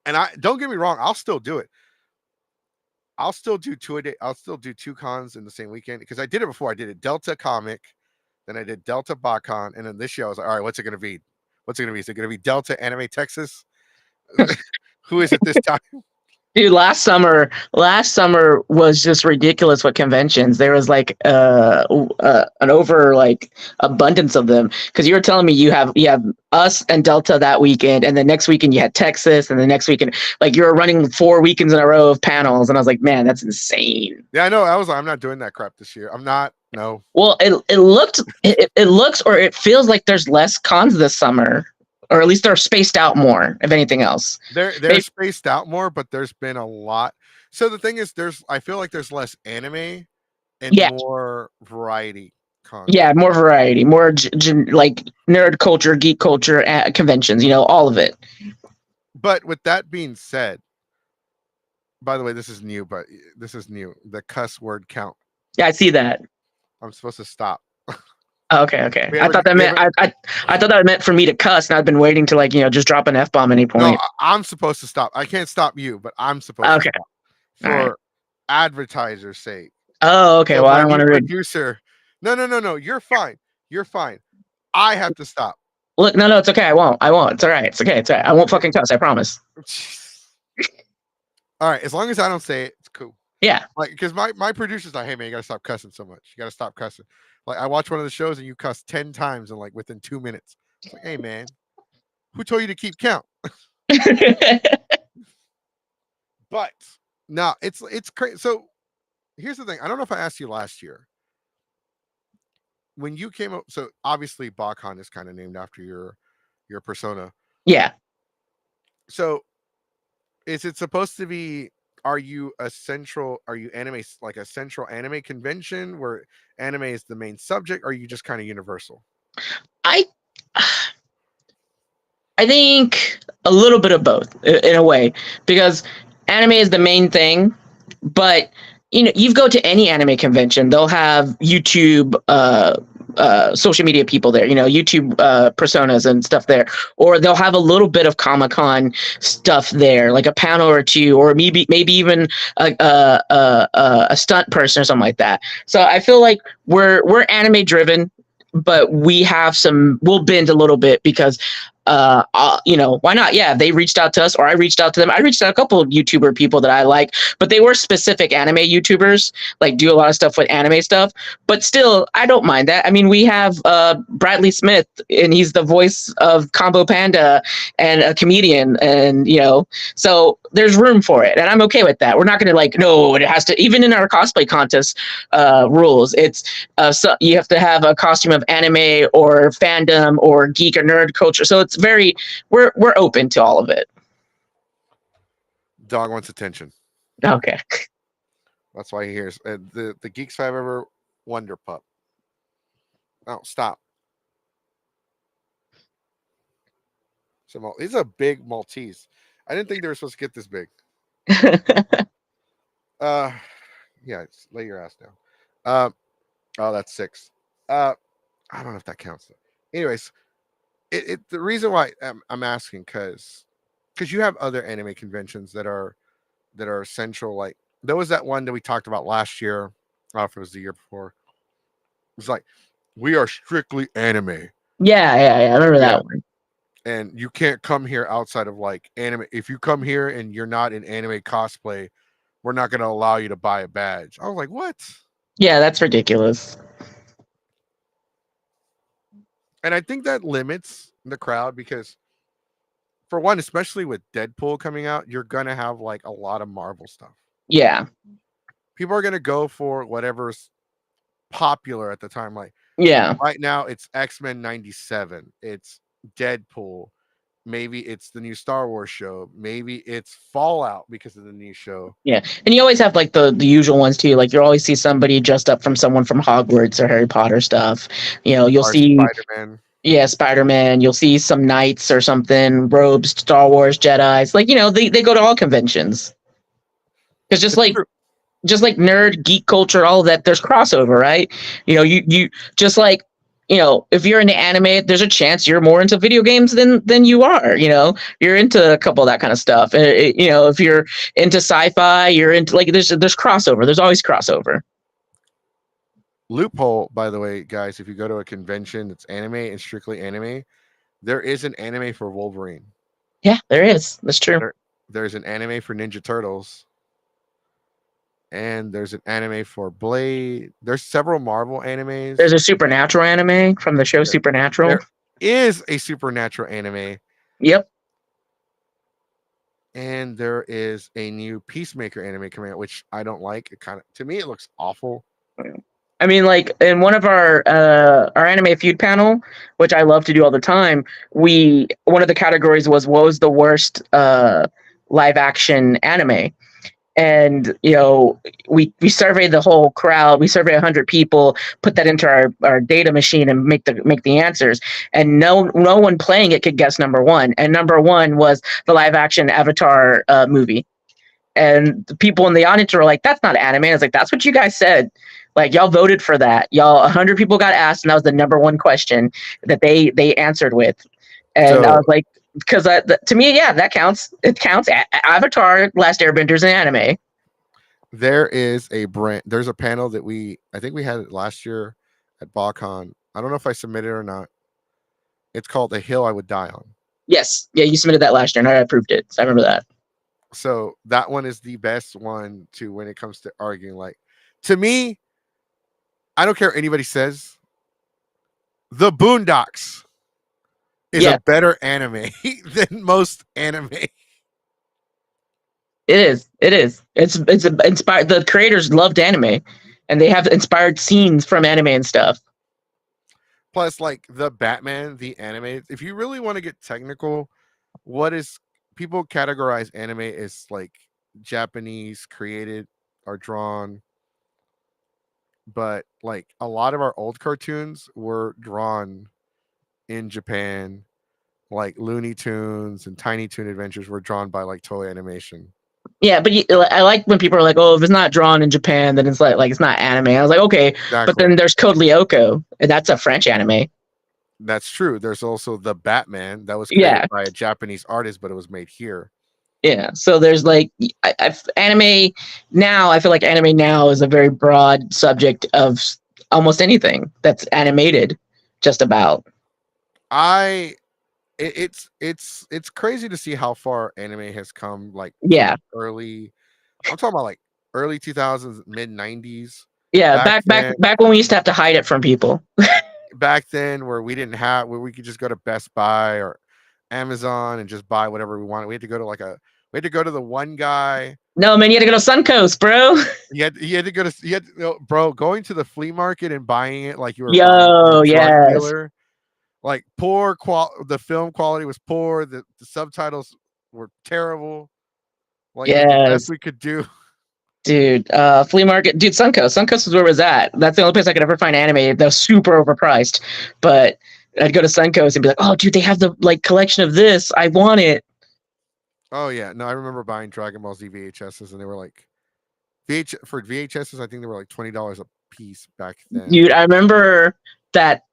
And I don't get me wrong, I'll still do it. I'll still do two a day. I'll still do two cons in the same weekend because I did it before. I did it Delta Comic, then I did Delta BotCon, and then this year I was like, all right, what's it gonna be? What's it gonna be? Is it gonna be Delta Anime Texas? Who is it this time? Dude, last summer was just ridiculous with conventions. There was like an over like abundance of them because you were telling me you have us and Delta that weekend, and the next weekend you had Texas, and the next weekend like you were running 4 weekends in a row of panels, and I was like, man, that's insane. Yeah, I know. I was like, I'm not doing that crap this year. I'm not. No, Well, it looks or it feels like there's less cons this summer, or at least they're spaced out more. If anything else, they're maybe, spaced out more, but there's been a lot. So the thing is, I feel like there's less anime and yeah. more variety cons. Yeah, more variety, more like nerd culture, geek culture conventions. All of it. But with that being said, by the way, this is new. But this is new. The cuss word count. Yeah, I see that. I'm supposed to stop. Oh, okay, okay. We I thought that we meant I thought that meant for me to cuss, and I've been waiting to like just drop an f bomb any No, point. I'm supposed to stop. I can't stop you, but I'm supposed to Okay, stop all right. for advertisers' sake. Oh, okay. So Well, I my don't want new to read. producer. No, no, no, no. You're fine. You're fine. I have to stop. Look, no, it's okay. I won't. I won't. It's all right. It's okay. It's all right. I won't fucking cuss. I promise. All right. As long as I don't say it, it's cool. Yeah. Like, because my producer's like, hey man, you gotta stop cussing so much. You gotta stop cussing. Like, I watched one of the shows and you cuss 10 times and like within 2 minutes. It's like, hey man, who told you to keep count? But no, it's crazy. So here's the thing. I don't know if I asked you last year when you came up. So obviously, Bakhan is kind of named after your persona. Yeah. So is it supposed to be? Are you a central? Are you anime like a central anime convention where anime is the main subject? Or are you just kind of universal? I I think a little bit of both in a way because anime is the main thing, but you go to any anime convention, they'll have YouTube social media people there, YouTube personas and stuff there, or they'll have a little bit of Comic-Con stuff there, like a panel or two, or maybe even a stunt person or something like that. So I feel like we're anime driven, but we'll bend a little bit because why not? Yeah, they reached out to us, or I reached out to them. I reached out to a couple of YouTuber people that I like, but they were specific anime YouTubers, like do a lot of stuff with anime stuff. But still, I don't mind that. I mean, we have Bradley Smith, and he's the voice of Combo Panda and a comedian, and so there's room for it, and I'm okay with that. We're not going to like, no, it has to. Even in our cosplay contest rules, it's so you have to have a costume of anime or fandom or geek or nerd culture. So it's we're open to all of it. Dog wants attention. Okay. That's why he hears the Geeks Five ever Wonder Pup. Oh, stop. He's a big Maltese. I didn't think they were supposed to get this big. Uh, yeah, lay your ass down. Oh, that's 6. Uh, I don't know if that counts. Anyways, the reason why I'm asking because you have other anime conventions that are essential. Like there was that one that we talked about last year. I don't know if it was the year before. It was like we are strictly anime. Yeah. I remember Yeah, that one. and you can't come here outside of like anime. If you come here and you're not in anime cosplay, we're not going to allow you to buy a badge. I was like, what? Yeah, that's ridiculous. And I think that limits the crowd because, for one, especially with Deadpool coming out, you're going to have like a lot of Marvel stuff. Yeah, People are going to go for whatever's popular at the time. Like yeah. right now, it's X-Men 97, it's Deadpool. Maybe it's the new Star Wars show. Maybe it's Fallout because of the new show. Yeah, and you always have like the usual ones too. Like you always see somebody dressed up from someone from Hogwarts or Harry Potter stuff. You'll Or see, Spider-Man. yeah, Spider Man. You'll see some knights or something, robes, Star Wars, Jedi's. Like they go to all conventions because It's true. just like nerd, geek culture, all of that. There's crossover, right? You just like if you're into anime, there's a chance you're more into video games than you are. You're into a couple of that kind of stuff. If you're into sci-fi, you're into like there's crossover. There's always crossover. Loophole, by the way, guys, if you go to a convention that's anime and strictly anime, there is an anime for Wolverine. Yeah, there is. That's true. There's an anime for Ninja Turtles. And there's an anime for Blade. There's several Marvel There's animes. a supernatural anime from the show There, Supernatural. there is a supernatural anime. Yep. And there is a new Peacemaker anime coming out, which I don't like. It kind of, to me, it looks awful. I mean, like in one of our anime feud panel, which I love to do all the time, we one of the categories was what was the worst live action anime, and we surveyed the whole crowd. We surveyed 100 people, put that into our data machine, and make the answers. And no one playing it could guess number one. And number one was the live action Avatar movie. And the people in the audience were like, "That's not anime." I was like, "That's what you guys said. Like, y'all voted for that. Y'all, 100 people got asked, and that was the number one question that they answered with." And I So was like, because to me, yeah, that counts. It counts. Avatar, Last Airbender is an anime. there is a brand. There's a panel that I think we had it last year at BalCon. I don't know if I submitted it or not. It's called A Hill I Would Die On. Yes, yeah, you submitted that last year, and I approved it. So I remember that. So that one is the best one to when it comes to arguing. Like, to me, I don't care what anybody says. The Boondocks is a Yeah, better anime than most anime. it is. It is. It's inspired. The creators loved anime, and they have inspired scenes from anime and stuff. Plus, like the Batman, the anime. If you really want to get technical, what is people categorize anime as like Japanese created or drawn, but like a lot of our old cartoons were drawn in Japan. Like Looney Tunes and Tiny Toon Adventures were drawn by like Toei Animation. Yeah, but I like when people are like, "Oh, if it's not drawn in Japan, then it's like it's not anime." I was like, "Okay," but Exactly. then there's Code Lyoko, and that's a French anime. That's true. There's also the Batman that was created Yeah, by a Japanese artist, but it was made here. yeah. So there's like anime now. I feel like anime now is a very broad subject of almost anything that's animated, just about. I it's crazy to see how far anime has come. Like Yeah, from early, I'm talking about like early 2000s, mid 90s. yeah. Back Back then, back when we used to have to hide it from people. where we didn't have where we could just go to Best Buy or Amazon and just buy whatever we wanted. We had to go to the one guy. No, man, you had to go to Suncoast, bro. He had to go to he had no, bro, going to the flea market and buying it like you were buying from a Yo, drug yes, dealer. Like the film quality was poor, the subtitles were terrible. Like it was the best yes. we could do. Dude, flea market, dude, Suncoast. Suncoast is where it was at. That's the only place I could ever find anime that was super overpriced. But I'd go to Suncoast and be like, "Oh, dude, they have the like collection of this. I want it." Oh yeah, no, I remember buying Dragon Ball Z VHSs, and they were like for VHSs. I think they were like $20 a piece back then. Dude, I remember that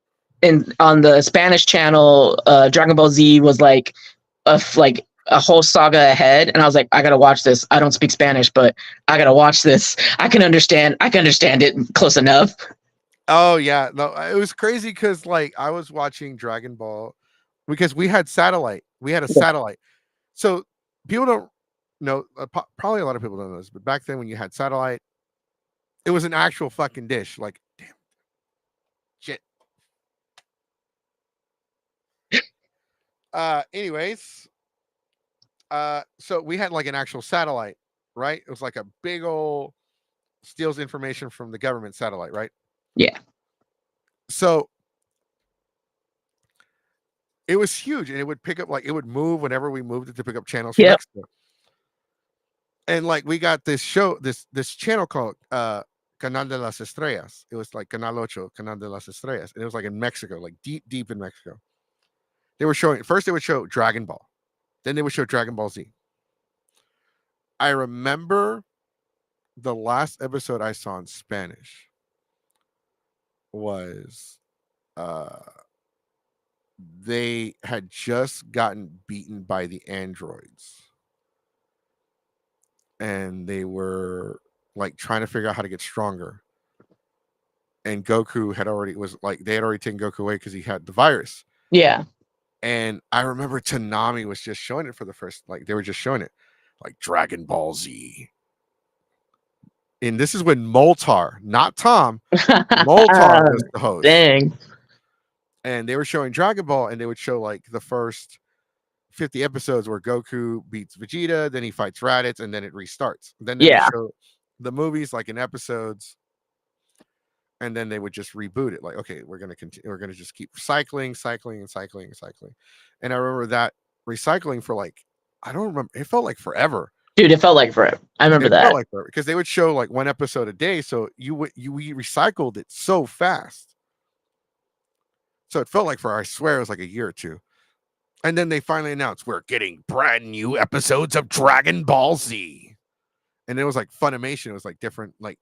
in on the Spanish channel, Dragon Ball Z was like a whole saga ahead, and I was like, I gotta watch this. I don't speak Spanish, but I gotta watch this. I can understand. I can understand it close enough. Oh yeah, no, it was crazy because like I was watching Dragon Ball because we had satellite. We had a Yeah. satellite. So people don't know. Probably a lot of people don't know this, but back then when you had satellite, it was an actual fucking dish. Like, damn shit. Anyways, so we had like an actual satellite, right? It was like a big old steals information from the government satellite, right? Yeah. So it was huge, and it would pick up like it would move whenever we moved it to pick up channels from Yep. Mexico. And like we got this show, this channel called Canal de las Estrellas. It was like Canal Ocho, Canal de las Estrellas, and it was like in Mexico, like deep in Mexico. They were showing first. They would show Dragon Ball, then they would show Dragon Ball Z. I remember the last episode I saw in Spanish was uh they had just gotten beaten by the androids, and they were like trying to figure out how to get stronger. And Goku had already was like they had already taken Goku away because he had the virus. Yeah. And I remember Tanami was just showing it for the first, like they were just showing it, like Dragon Ball Z. And this is when Moltar, not Tom, Moltar was the host. Dang. And they were showing Dragon Ball, and they would show like the first 50 episodes where Goku beats Vegeta, then he fights Raditz, and then it restarts. Then they would Yeah. show the movies like in episodes, and then they would just reboot it. Like, okay, we're gonna continue. We're gonna just keep cycling. And I remember that recycling for like I don't remember. It felt like forever. Dude, it felt like forever. I remember It felt that. like forever because they would show like one episode a day, so we recycled it so fast. So it felt like for I swear it was like a year or two. And then they finally announced we're getting brand new episodes of Dragon Ball Z. And it was like Funimation. It was like different, like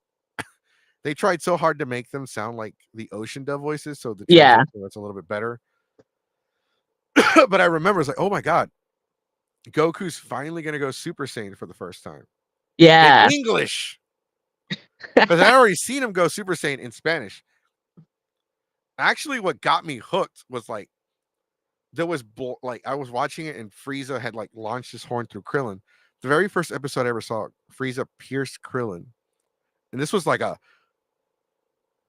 they tried so hard to make them sound like the Ocean Dove voices, so the Yeah. translation was a little bit better. But I remember it's like, oh my god, Goku's finally gonna go Super Saiyan for the first time in Yeah. English. Because I already seen him go Super Saiyan in Spanish. Actually, what got me hooked was like there was like I was watching it and Frieza had like launched his horn through Krillin. The very first episode I ever saw, Frieza pierced Krillin, and this was like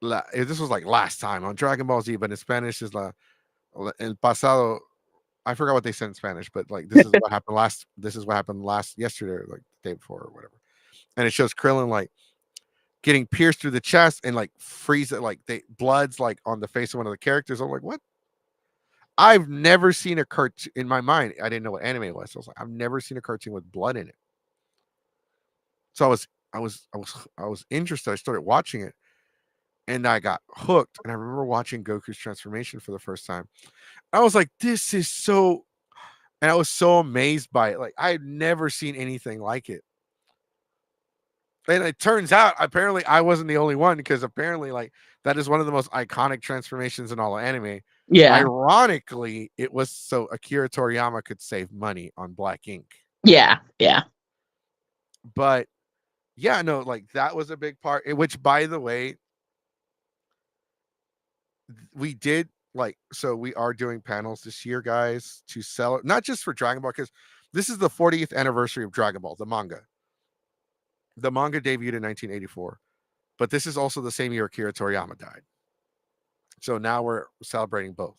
this was like last time on Dragon Ball Z, but in Spanish is el pasado. I forgot what they said in Spanish, but like this is what happened last. This is what happened last yesterday, or like the day before, or whatever. And it shows Krillin like getting pierced through the chest, and like Frieza, like they blood's like on the face of one of the characters. I'm like, what? I've never seen a cartoon in my mind. I didn't know what anime was. So I was like, I've never seen a cartoon with blood in it. So I was interested. I started watching it, and I got hooked. And I remember watching Goku's transformation for the first time. I was like, this is so, and I was so amazed by it. Like I had never seen anything like it. And it turns out apparently I wasn't the only one because apparently like that is one of the most iconic transformations in all of anime. Yeah. Ironically, it was so Akira Toriyama could save money on Black Ink. Yeah. Yeah. But yeah, no, like that was a big part. Which, by the way, we did like so we are doing panels this year, guys, to sell it, not just for Dragon Ball, because this is the 40th anniversary of Dragon Ball, the manga. The manga debuted in 1984, but this is also the same year Akira Toriyama died. So now we're celebrating both,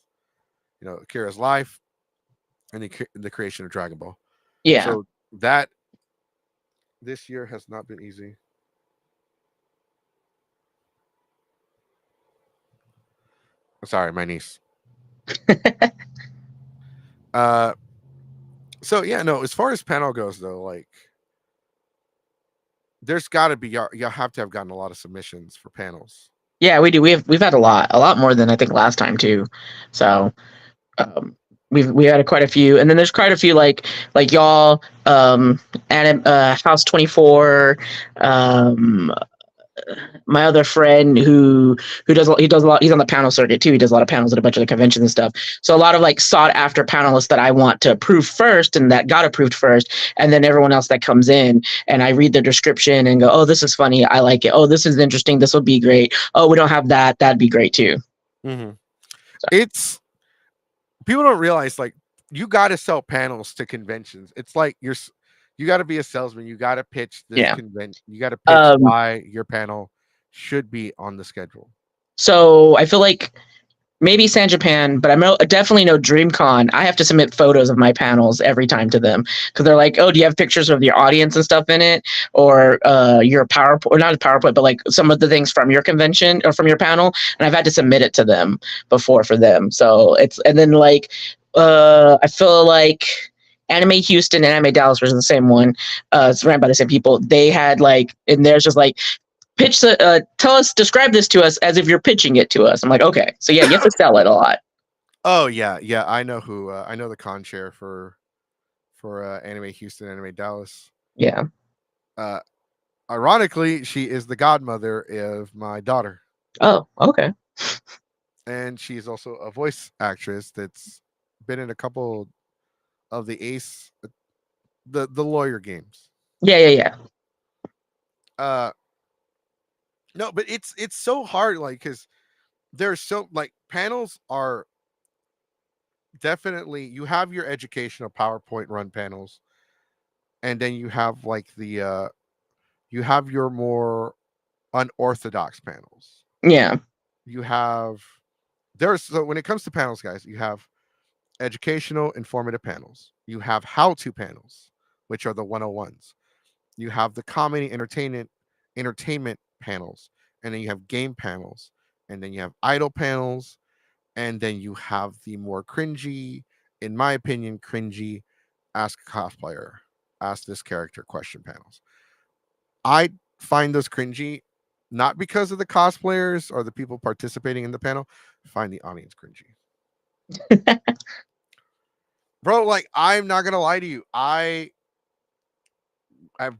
you know, Akira's life and the creation of Dragon Ball. Yeah. So that this year has not been easy. Sorry, my niece. uh so yeah, no, as far as panel goes though, like there's got to be you have to have gotten a lot of submissions for panels. Yeah, we do. We've had a lot more than I think last time too. So um, we had quite a few, and then there's quite a few like y'all, House 24, um, my other friend who does a lot. He's on the panel circuit too. He does a lot of panels at a bunch of the conventions and stuff. So a lot of like sought after panelists that I want to approve first and that got approved first, and then everyone else that comes in and I read the description and go, oh, this is funny, I like it. Oh, this is interesting, this will be great. Oh, we don't have that, that'd be great too. Mm-hmm. So, It's people don't realize like you got to sell panels to conventions. It's like you got to be a salesman. You got to pitch this yeah. convention. You got to pitch Um, why your panel should be on the schedule. so I feel like maybe San Japan, but definitely no DreamCon. I have to submit photos of my panels every time to them because they're like, "Oh, do you have pictures of your audience and stuff in it, or your PowerPoint, or not a PowerPoint, but like some of the things from your convention or from your panel?" And I've had to submit it to them before for them. So and then like, I feel like Anime Houston and Anime Dallas was the same one. It's ran by the same people. They had like, and there's just like tell us, describe this to us as if you're pitching it to us. I'm like, okay, so yeah, you have to sell it a lot. Oh yeah, yeah. I know who. I know the con chair for Anime Houston, Anime Dallas. Yeah. Uh, Ironically, she is the godmother of my daughter, Oh, okay. and she is also a voice actress that's been in a couple of the Ace, the lawyer games. Yeah, yeah, yeah. Uh, no, but it's so hard, like because there's so like panels are definitely you have your educational PowerPoint run panels, and then you have like the you have your more unorthodox panels. Yeah. You have there's so when it comes to panels, guys, you have educational, informative panels. You have how-to panels, which are the 101s. You have the comedy entertainment panels, and then you have game panels, and then you have idol panels, and then you have the more cringy, in my opinion, cringy ask a cosplayer, ask this character question panels. I find those cringy not because of the cosplayers or the people participating in the panel. I find the audience cringy. Bro, like I'm not gonna lie to you. I've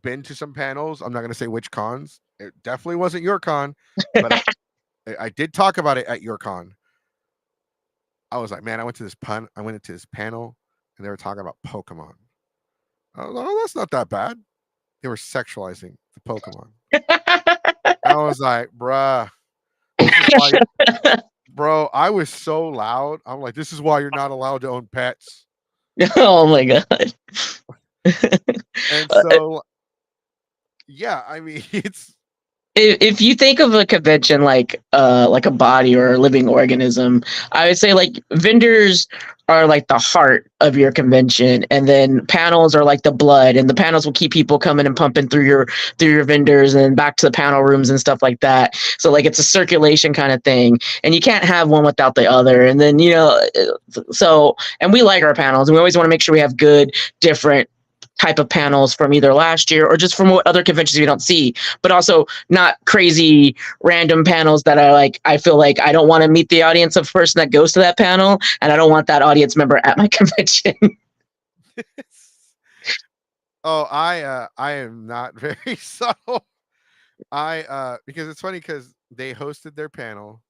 been to some panels. I'm not gonna say which cons. It definitely wasn't your con, but I did talk about it at your con. I was like, man, I went into this panel and they were talking about Pokemon. I was like, oh, that's not that bad. They were sexualizing the Pokemon. I was like, bruh, this is why, bro. I was so loud. I'm like, this is why you're not allowed to own pets. Oh my god. And so, yeah, I mean, it's If you think of a convention like a body or a living organism, I would say like vendors are like the heart of your convention, and then panels are like the blood, and the panels will keep people coming and pumping through your vendors and back to the panel rooms and stuff like that. So like it's a circulation kind of thing, and you can't have one without the other. And then so and we like our panels, and we always want to make sure we have good different type of panels from either last year or just from what other conventions we don't see, but also not crazy random panels that are like, I feel like I don't want to meet the audience of person that goes to that panel, and I don't want that audience member at my convention. oh, I am not very subtle. I because it's funny because they hosted their panel,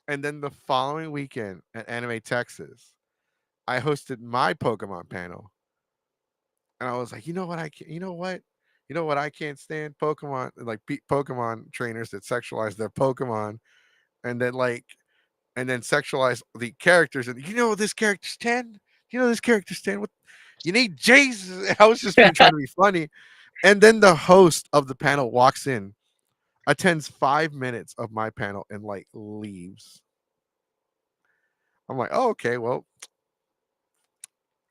and then the following weekend at Anime Texas, I hosted my Pokemon panel, and I was like, you know what, you know what I can't stand Pokemon like Pokemon trainers that sexualize their Pokemon, and then sexualize the characters, and you know this character's 10. You know this character's 10. What you need, Jesus? I was just being trying to be funny, and then the host of the panel walks in, attends 5 minutes of my panel, and like leaves. I'm like, oh, okay, well,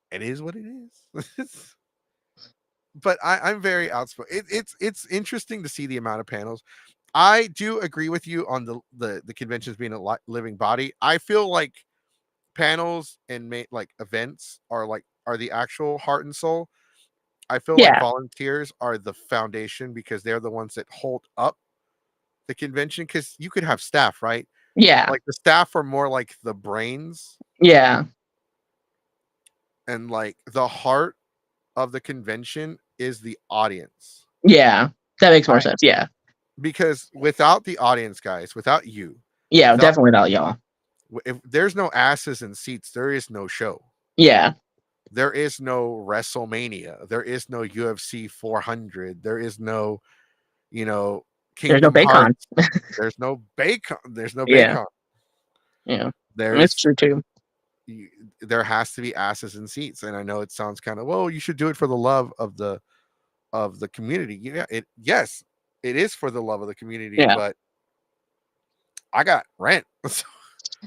it is what it is. But I'm very outspoken. It's interesting to see the amount of panels. I do agree with you on the conventions being a living body. I feel like panels and like events are the actual heart and soul. I feel like Yeah. volunteers are the foundation because they're the ones that hold up the convention. Because you could have staff, right? Yeah. Like the staff are more like the brains Yeah. and like the heart of the convention is the audience. Yeah. That makes All more right. sense. Yeah. Because without the audience, guys, without you, Yeah. without Definitely not y'all. if there's no asses and seats, there is no show. Yeah. There is no WrestleMania. There is no UFC 400. There is no, you know, There's no Kingdom bacon. Hearts. There's no bacon. There's no Yeah. bacon. Yeah. It's There's true too. there has to be asses and seats. And I know it sounds kind of, well, you should do it for the love of the community. Yeah, yes, it is for the love of the community, Yeah. but I got rent.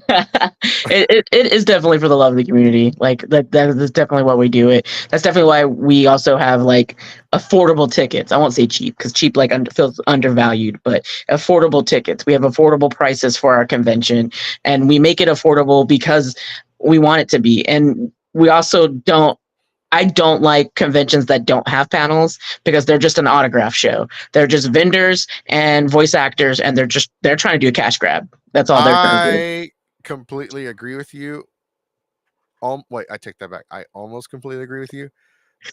It is definitely for the love of the community. Like that is definitely why we do it. That's definitely why we also have like affordable tickets. I won't say cheap because cheap like feels undervalued, but affordable tickets. We have affordable prices for our convention, and we make it affordable because we want it to be. And we also don't. I don't like conventions that don't have panels because they're just an autograph show. They're just vendors and voice actors, and they're trying to do a cash grab. That's all they're trying to do. I completely agree with you. Wait, I take that back. I almost completely agree with you.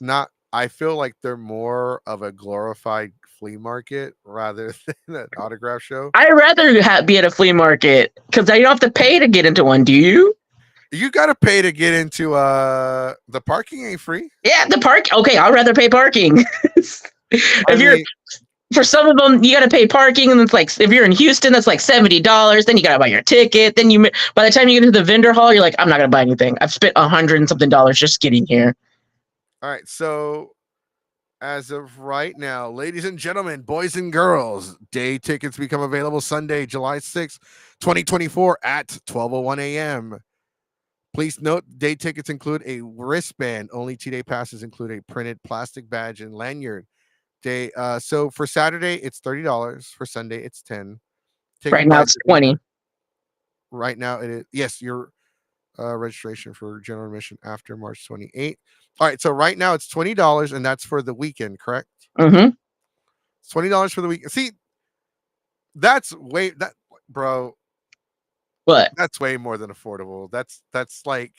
Not, I feel like they're more of a glorified flea market rather than an autograph show. I'd rather be at a flea market because you don't have to pay to get into one. Do you? You got to pay to get into the parking ain't free. Yeah, the park. Okay, I'd rather pay parking. I If you're mean, for some of them, you got to pay parking, and it's like if you're in Houston, that's like $70. Then you got to buy your ticket. Then by the time you get to the vendor hall, you're like, I'm not gonna buy anything. I've spent $100 and something just getting here. all right. So as of right now, ladies and gentlemen, boys and girls, day tickets become available Sunday, July 6th, 2024 at 12:01 a.m. Please note, day tickets include a wristband. Only 2-day passes include a printed plastic badge and lanyard. So for Saturday, it's $30. For Sunday, it's 10. Right Ticket now, it's prices 20. right now it is, yes, your registration for general admission after March 28th. All right, so right now it's $20, and that's for the weekend, correct? Mm-hmm. It's $20 for the weekend. See, that's way that bro. What? That's way more than affordable. That's like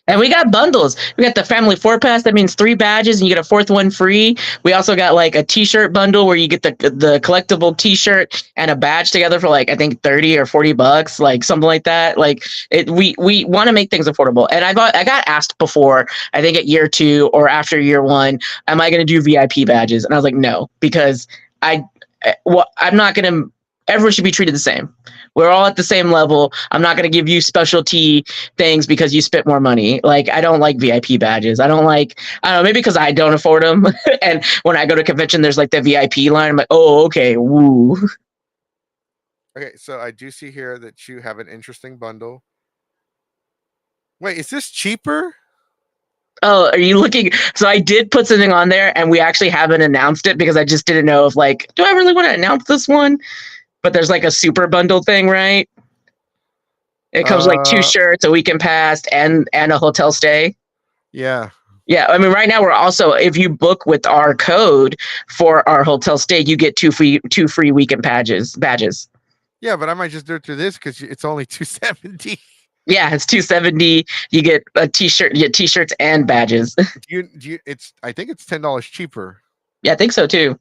And we got bundles. We got the family 4 pass. That means 3 badges, and you get a 4th one free. We also got like a T-shirt bundle where you get the collectible T-shirt and a badge together for like I think $30 or $40, like something like that. Like we want to make things affordable. And I got asked before, I think at year 2 or after year 1, am I going to do VIP badges? And I was like, no, because I'm not going to. Everyone should be treated the same. We're all at the same level. I'm not going to give you specialty things because you spent more money. Like, I don't like VIP badges. I don't know, maybe because I don't afford them. And when I go to convention, there's like the VIP line. I'm like, oh, okay, woo. okay. So I do see here that you have an interesting bundle. Wait, is this cheaper? Oh, are you looking? So I did put something on there, and we actually haven't announced it because I just didn't know if like, do I really want to announce this one? But there's like a super bundle thing, right? It comes with like 2 Uh, shirts, a weekend pass, and a hotel stay. yeah, Yeah, I mean, right now we're also, if you book with our code for our hotel stay, you get 2 free weekend badges. yeah. But I might just do it through this because it's only $270. Yeah, it's 270. You get a t-shirt, you get t-shirts and badges. Do you? It's. I think it's $10 cheaper. Yeah, I think so too.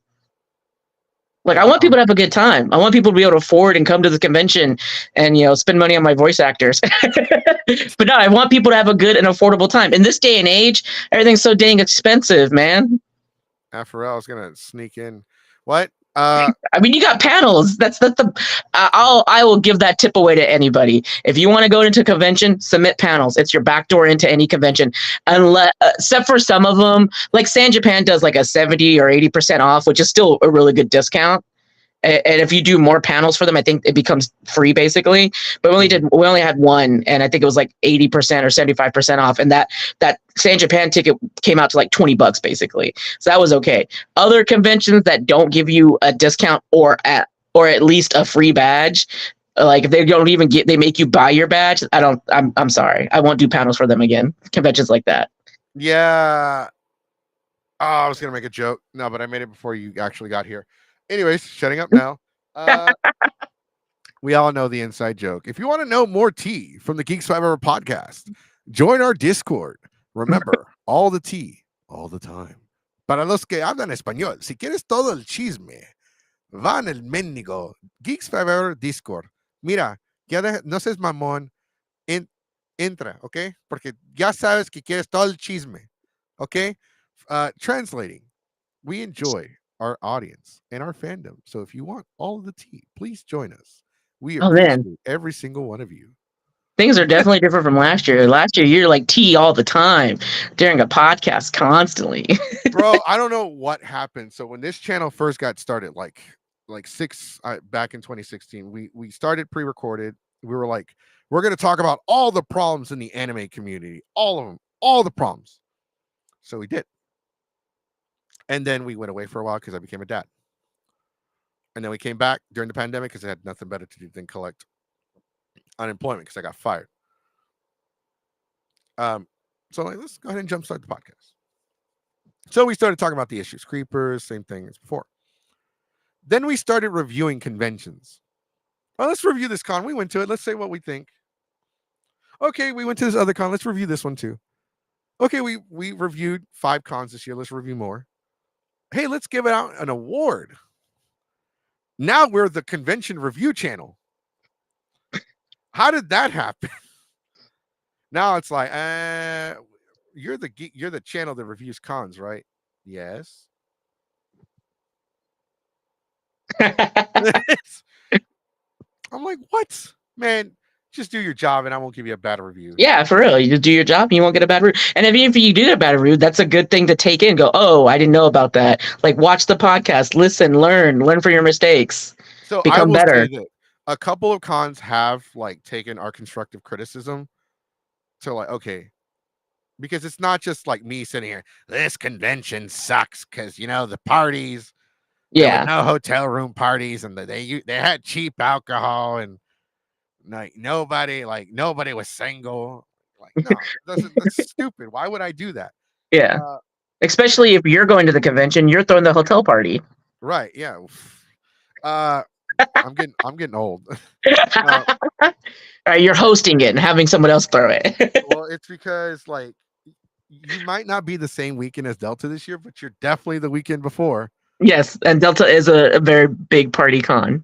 Like, I Okay. want people to have a good time. I want people to be able to afford and come to the convention and, spend money on my voice actors. But no, I want people to have a good and affordable time. In this day and age, everything's so dang expensive, man. Pharrell is gonna sneak in. What? I mean, you got panels. That's the. I will give that tip away to anybody. If you want to go into a convention, submit panels. It's your backdoor into any convention, unless except for some of them. Like San Japan does like a 70 or 80% off, which is still a really good discount. And if you do more panels for them, I think it becomes free basically. But we only had one, and I think it was like 80% or 75% off. And that San Japan ticket came out to like $20 basically. So that was okay. Other conventions that don't give you a discount or at least a free badge, like if they don't even they make you buy your badge. I'm sorry. I won't do panels for them again. Conventions like that. Yeah. Oh, I was gonna make a joke. No, but I made it before you actually got here. Anyways, shutting up now. Uh, we all know the inside joke. If you want to know more tea from the Geeks 5 Hour podcast, join our Discord. Remember, all the tea, all the time. Para los que hablan español, si quieres todo el chisme, van el mendigo Geeks 5 Hour Discord. Mira, no seas mamón, en, entra, ¿ok? Porque ya sabes que quieres todo el chisme, ¿ok? Translating, we enjoy our audience and our fandom. So if you want all of the tea, please join us. We Oh man, appreciate every single one of you. things are definitely different from last year. Last year, you're like tea all the time during a podcast constantly. Bro, I don't know what happened. So when this channel first got started, like six back in 2016, we started pre-recorded. We were like, we're gonna talk about all the problems in the anime community, all of them, all the problems. So we did. And then we went away for a while because I became a dad. And then we came back during the pandemic because I had nothing better to do than collect unemployment because I got fired. So like, let's go ahead and jumpstart the podcast. So we started talking about the issues, creepers, same thing as before. Then we started reviewing conventions. Well, let's review this con. We went to it. Let's say what we think. Okay, we went to this other con. Let's review this one too. Okay, we reviewed 5 cons this year. Let's review more. Hey, let's give it out an award. Now we're the convention review channel. How did that happen? Now it's like, you're the channel that reviews cons, right? Yes. I'm like, what? Man, just do your job and I won't give you a bad review. Yeah, for real. You just do your job and you won't get a bad review. And even if you do get a bad review, that's a good thing to take in. Go, oh, I didn't know about that. Like, watch the podcast, listen, learn from your mistakes, So I become will better. say that a couple of cons have like taken our constructive criticism to like, okay, because it's not just like me sitting here, this convention sucks because the parties, there were Yeah. no hotel room parties and they had cheap alcohol and nobody was single. Like, no, that's stupid. Why would I do that? Yeah. Especially if you're going to the convention, you're throwing the hotel party. Right. Yeah. I'm getting old. You're hosting it and having someone else throw it. Well, it's because like you might not be the same weekend as Delta this year, but you're definitely the weekend before. Yes, and Delta is a very big party con.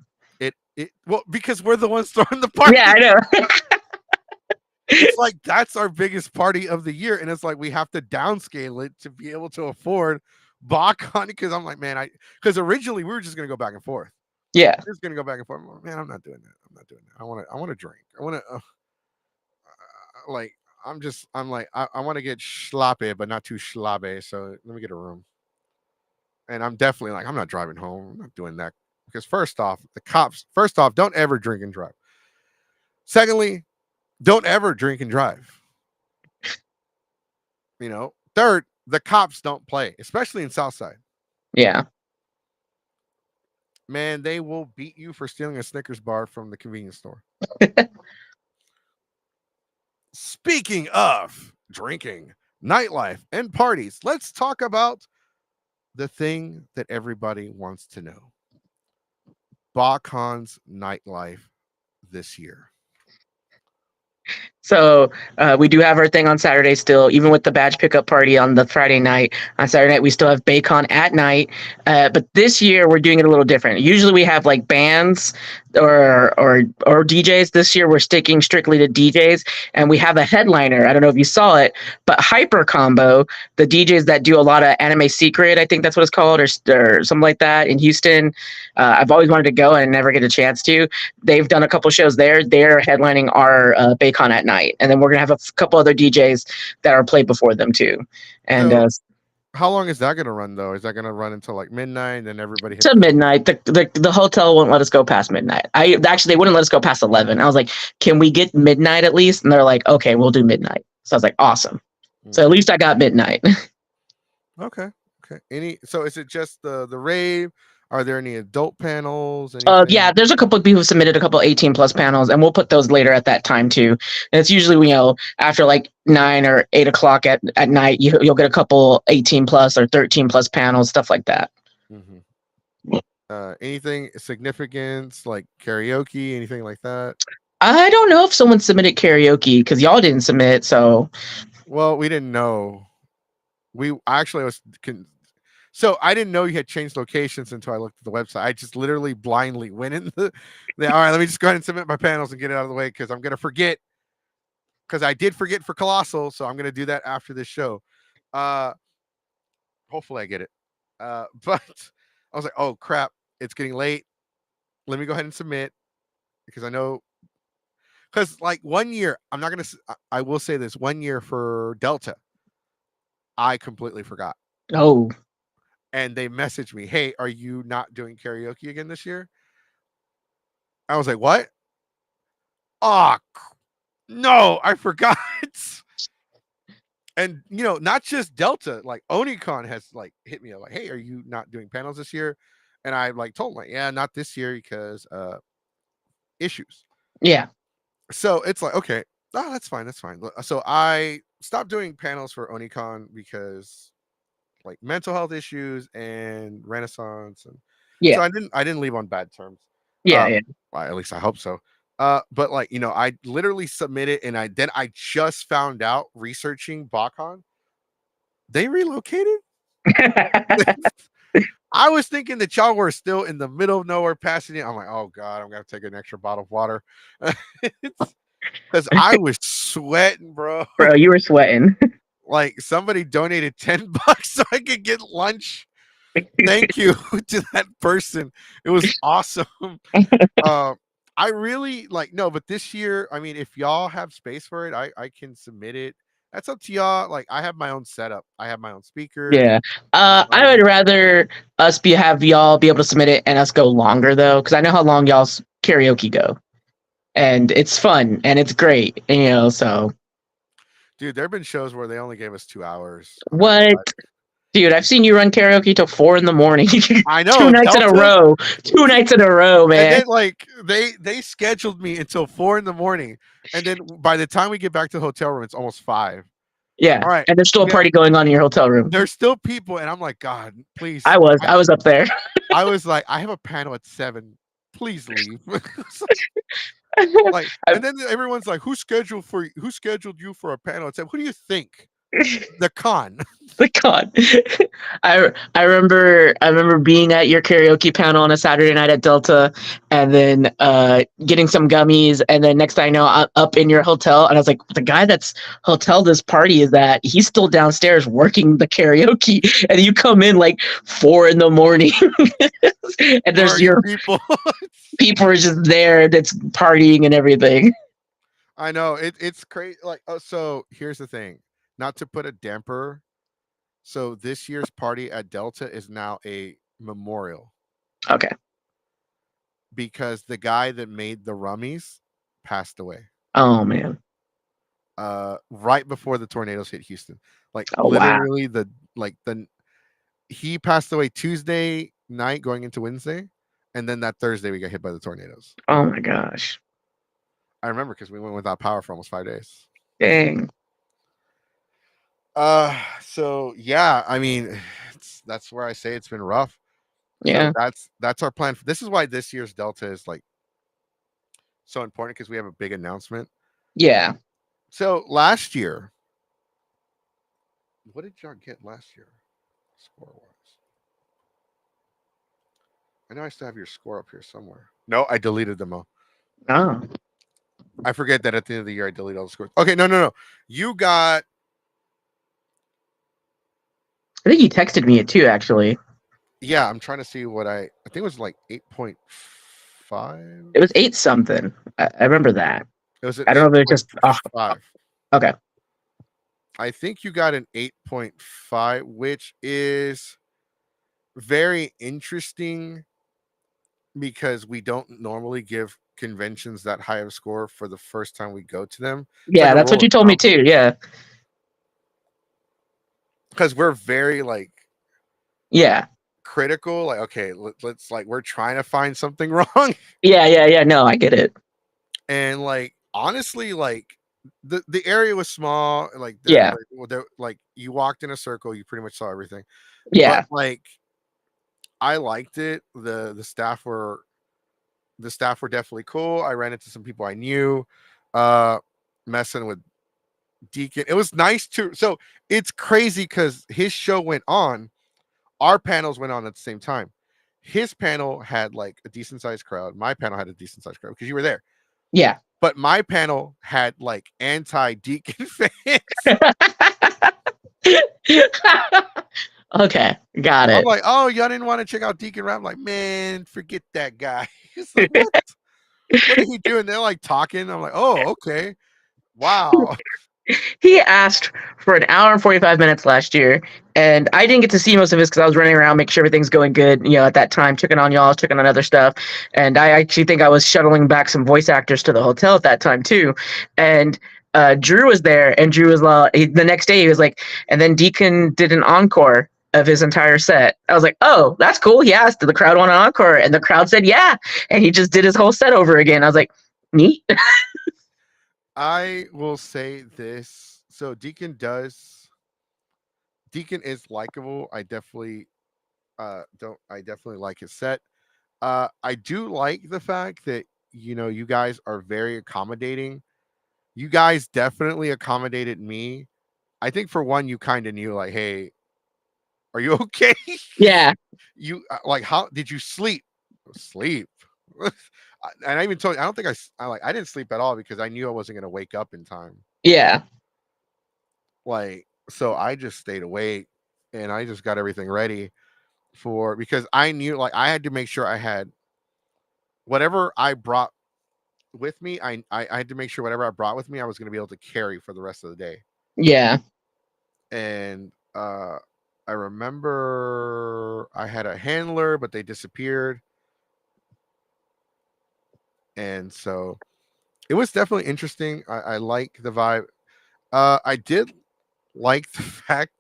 Well, because we're the ones throwing the party. Yeah, I know. It's like that's our biggest party of the year, and it's like we have to downscale it to be able to afford BotCon. Because I'm like, man, because originally we were just gonna go back and forth. Yeah, we're just gonna go back and forth. Like, man, I'm not doing that. I want to drink. I want to like. I want to get sloppy, but not too sloppy. So let me get a room. And I'm definitely like, I'm not driving home. I'm not doing that. Because first off, don't ever drink and drive. Secondly, don't ever drink and drive. Third, the cops don't play, especially in Southside. Yeah. Man, they will beat you for stealing a Snickers bar from the convenience store. Speaking of drinking, nightlife, and parties, let's talk about the thing that everybody wants to know. BotCon's nightlife this year. So we do have our thing on Saturday still, even with the badge pickup party on the Friday night. On Saturday night, we still have Baycon at night. But this year, we're doing it a little different. Usually we have like bands or DJs. This year, we're sticking strictly to DJs. And we have a headliner. I don't know if you saw it, but Hyper Combo, the DJs that do a lot of Anime Secret, I think that's what it's called, or something like that in Houston. I've always wanted to go and never get a chance to. They've done a couple shows there. They're headlining our Baycon at night. And then we're going to have a couple other DJs that are played before them too. And how long is that going to run though? Is that going to run until like midnight and everybody to midnight? The hotel won't let us go past midnight. They wouldn't let us go past 11. I was like, can we get midnight at least? And they're like, okay, we'll do midnight. So I was like, awesome. So at least I got midnight. Okay. So is it just the rave? Are there any adult panels? Anything? Yeah, there's a couple of people who submitted a couple 18 plus panels, and we'll put those later at that time too. And it's usually, after like 9 or 8 o'clock at night, you'll get a couple 18 plus or 13 plus panels, stuff like that. Hmm. Anything significance like karaoke, anything like that? I don't know if someone submitted karaoke because y'all didn't submit. So Well, we didn't know. I actually so I didn't know you had changed locations until I looked at the website. I just literally blindly went in all right, let me just go ahead and submit my panels and get it out of the way because I'm gonna forget. Because I did forget for Colossal, so I'm gonna do that after this show. Uh Hopefully I get it. But I was like, oh crap, it's getting late. Let me go ahead and submit because I know because like 1 year, I'm not gonna I will say this 1 year for Delta, I completely forgot. oh And they messaged me, hey, are you not doing karaoke again this year? I was like, what? Oh no, I forgot. And not just Delta, like Onicon has like hit me up like, hey, are you not doing panels this year? And I like told them like, yeah, not this year because issues. yeah, So it's like, okay, oh, that's fine, that's fine. So I stopped doing panels for Onicon because like mental health issues and Renaissance, and so yeah, I didn't leave on bad terms. yeah, Uh, yeah. well, at least I hope so. But like I literally submitted, and I just found out researching BotCon they relocated. I was thinking that y'all were still in the middle of nowhere, passing it. I'm like, oh god, I'm gonna take an extra bottle of water because I was sweating, bro. Bro, you were sweating. Like somebody donated $10 so I could get lunch. Thank you to that person. It was awesome. Uh, I really like no, but this year, I mean, if y'all have space for it, I can submit it. That's up to y'all. Like I have my own setup. I have my own speakers, Yeah. my I lighting. would rather have y'all be able to submit it and us go longer though, because I know how long y'all's karaoke go, and it's fun and it's great. So Dude, there have been shows where they only gave us 2 hours. I'm not gonna what, lie. dude? I've seen you run karaoke till 4 in the morning, I two know nights in a Delta, row, 2 nights in a row, and man. then like they scheduled me until 4 in the morning, and then by the time we get back to the hotel room, it's almost 5. Yeah, All right, and there's still a we have party going on in your hotel room. there's still people, and I'm like, God, please. I was up there. I was like, I have a panel at 7. Please leave. Like, I, and then everyone's like, who scheduled you for a panel at 7? Who do you think? The con. the con. I remember being at your karaoke panel on a Saturday night at Delta, and then getting some gummies, and then next thing I know, I'm up in your hotel, and I was like, the guy that's hotel this party is that he's still downstairs working the karaoke, and you come in like 4 in the morning, and Where there's are you your people? people are just there that's partying and everything. I know it's crazy. Like, oh, so here's the thing. Not to put a damper. So this year's party at Delta is now a memorial Okay. because the guy that made the rummies passed away. Oh man. Right before the tornadoes hit Houston. Like Oh wow. literally the he passed away Tuesday night going into Wednesday, and then that Thursday we got hit by the tornadoes. Oh my gosh. I remember because we went without power for almost 5 days. Dang. So yeah, I mean, that's where I say it's been rough. So Yeah. that's our plan. This is why this year's Delta is like so important because we have a big announcement. Yeah. So last year, what did y'all get last year, score wise? I know I still have your score up here somewhere. No, I deleted them all. Oh. I forget that at the end of the year I delete all the scores. Okay, no. You got I think you texted me it too, actually. yeah. I'm trying to see what I think it was like 8.5. It was 8 something. I remember that. It was an I don't eight know if it's point just. Oh, five. okay. I think you got an 8.5, which is very interesting because we don't normally give conventions that high of a score for the first time we go to them. It's like Yeah, a that's rule what of you told me thumb too. Yeah. because we're very like Yeah. critical. Like, okay, let's like we're trying to find something wrong, Yeah. No, I get it. and like honestly, like the area was small. Like Yeah. like you walked in a circle, you pretty much saw everything. But Yeah. like I liked it. The staff were definitely cool. I ran into some people I knew, uh, messing with Deacon. It was nice to. So it's crazy because his show went on. Our panels went on at the same time. His panel had like a decent sized crowd. My panel had a decent sized crowd because you were there. Yeah. But my panel had like anti Deacon fans. Okay, got I'm it. like, oh, y'all didn't want to check out Deacon Rap. I'm like, man, forget that guy. He's like, what? What are he doing? They're like talking. I'm like, oh, okay. Wow. He asked for an hour and 45 minutes last year, and I didn't get to see most of his because I was running around making sure everything's going good, at that time, checking on y'all, checking on other stuff. And I actually think I was shuttling back some voice actors to the hotel at that time, too. And Drew was there, and Drew was the next day, he was like, and then Deacon did an encore of his entire set. I was like, oh, that's cool. He asked, did the crowd want an encore? And the crowd said, yeah. And he just did his whole set over again. I was like, neat. I will say this. So Deacon is likable. I definitely like his set. I do like the fact that you guys are very accommodating. You guys definitely accommodated me. I think for one, you kind of knew like, hey, are you okay? Yeah, You like how did you sleep? Sleep. And I even told you I don't think I didn't sleep at all because I knew I wasn't gonna wake up in time. yeah, Like so I just stayed awake and I just got everything ready for because I knew like I had to make sure I had whatever I brought with me. I had to make sure whatever I brought with me I was gonna be able to carry for the rest of the day. yeah. And I remember I had a handler, but they disappeared. And so it was definitely interesting. I like the vibe. I did like the fact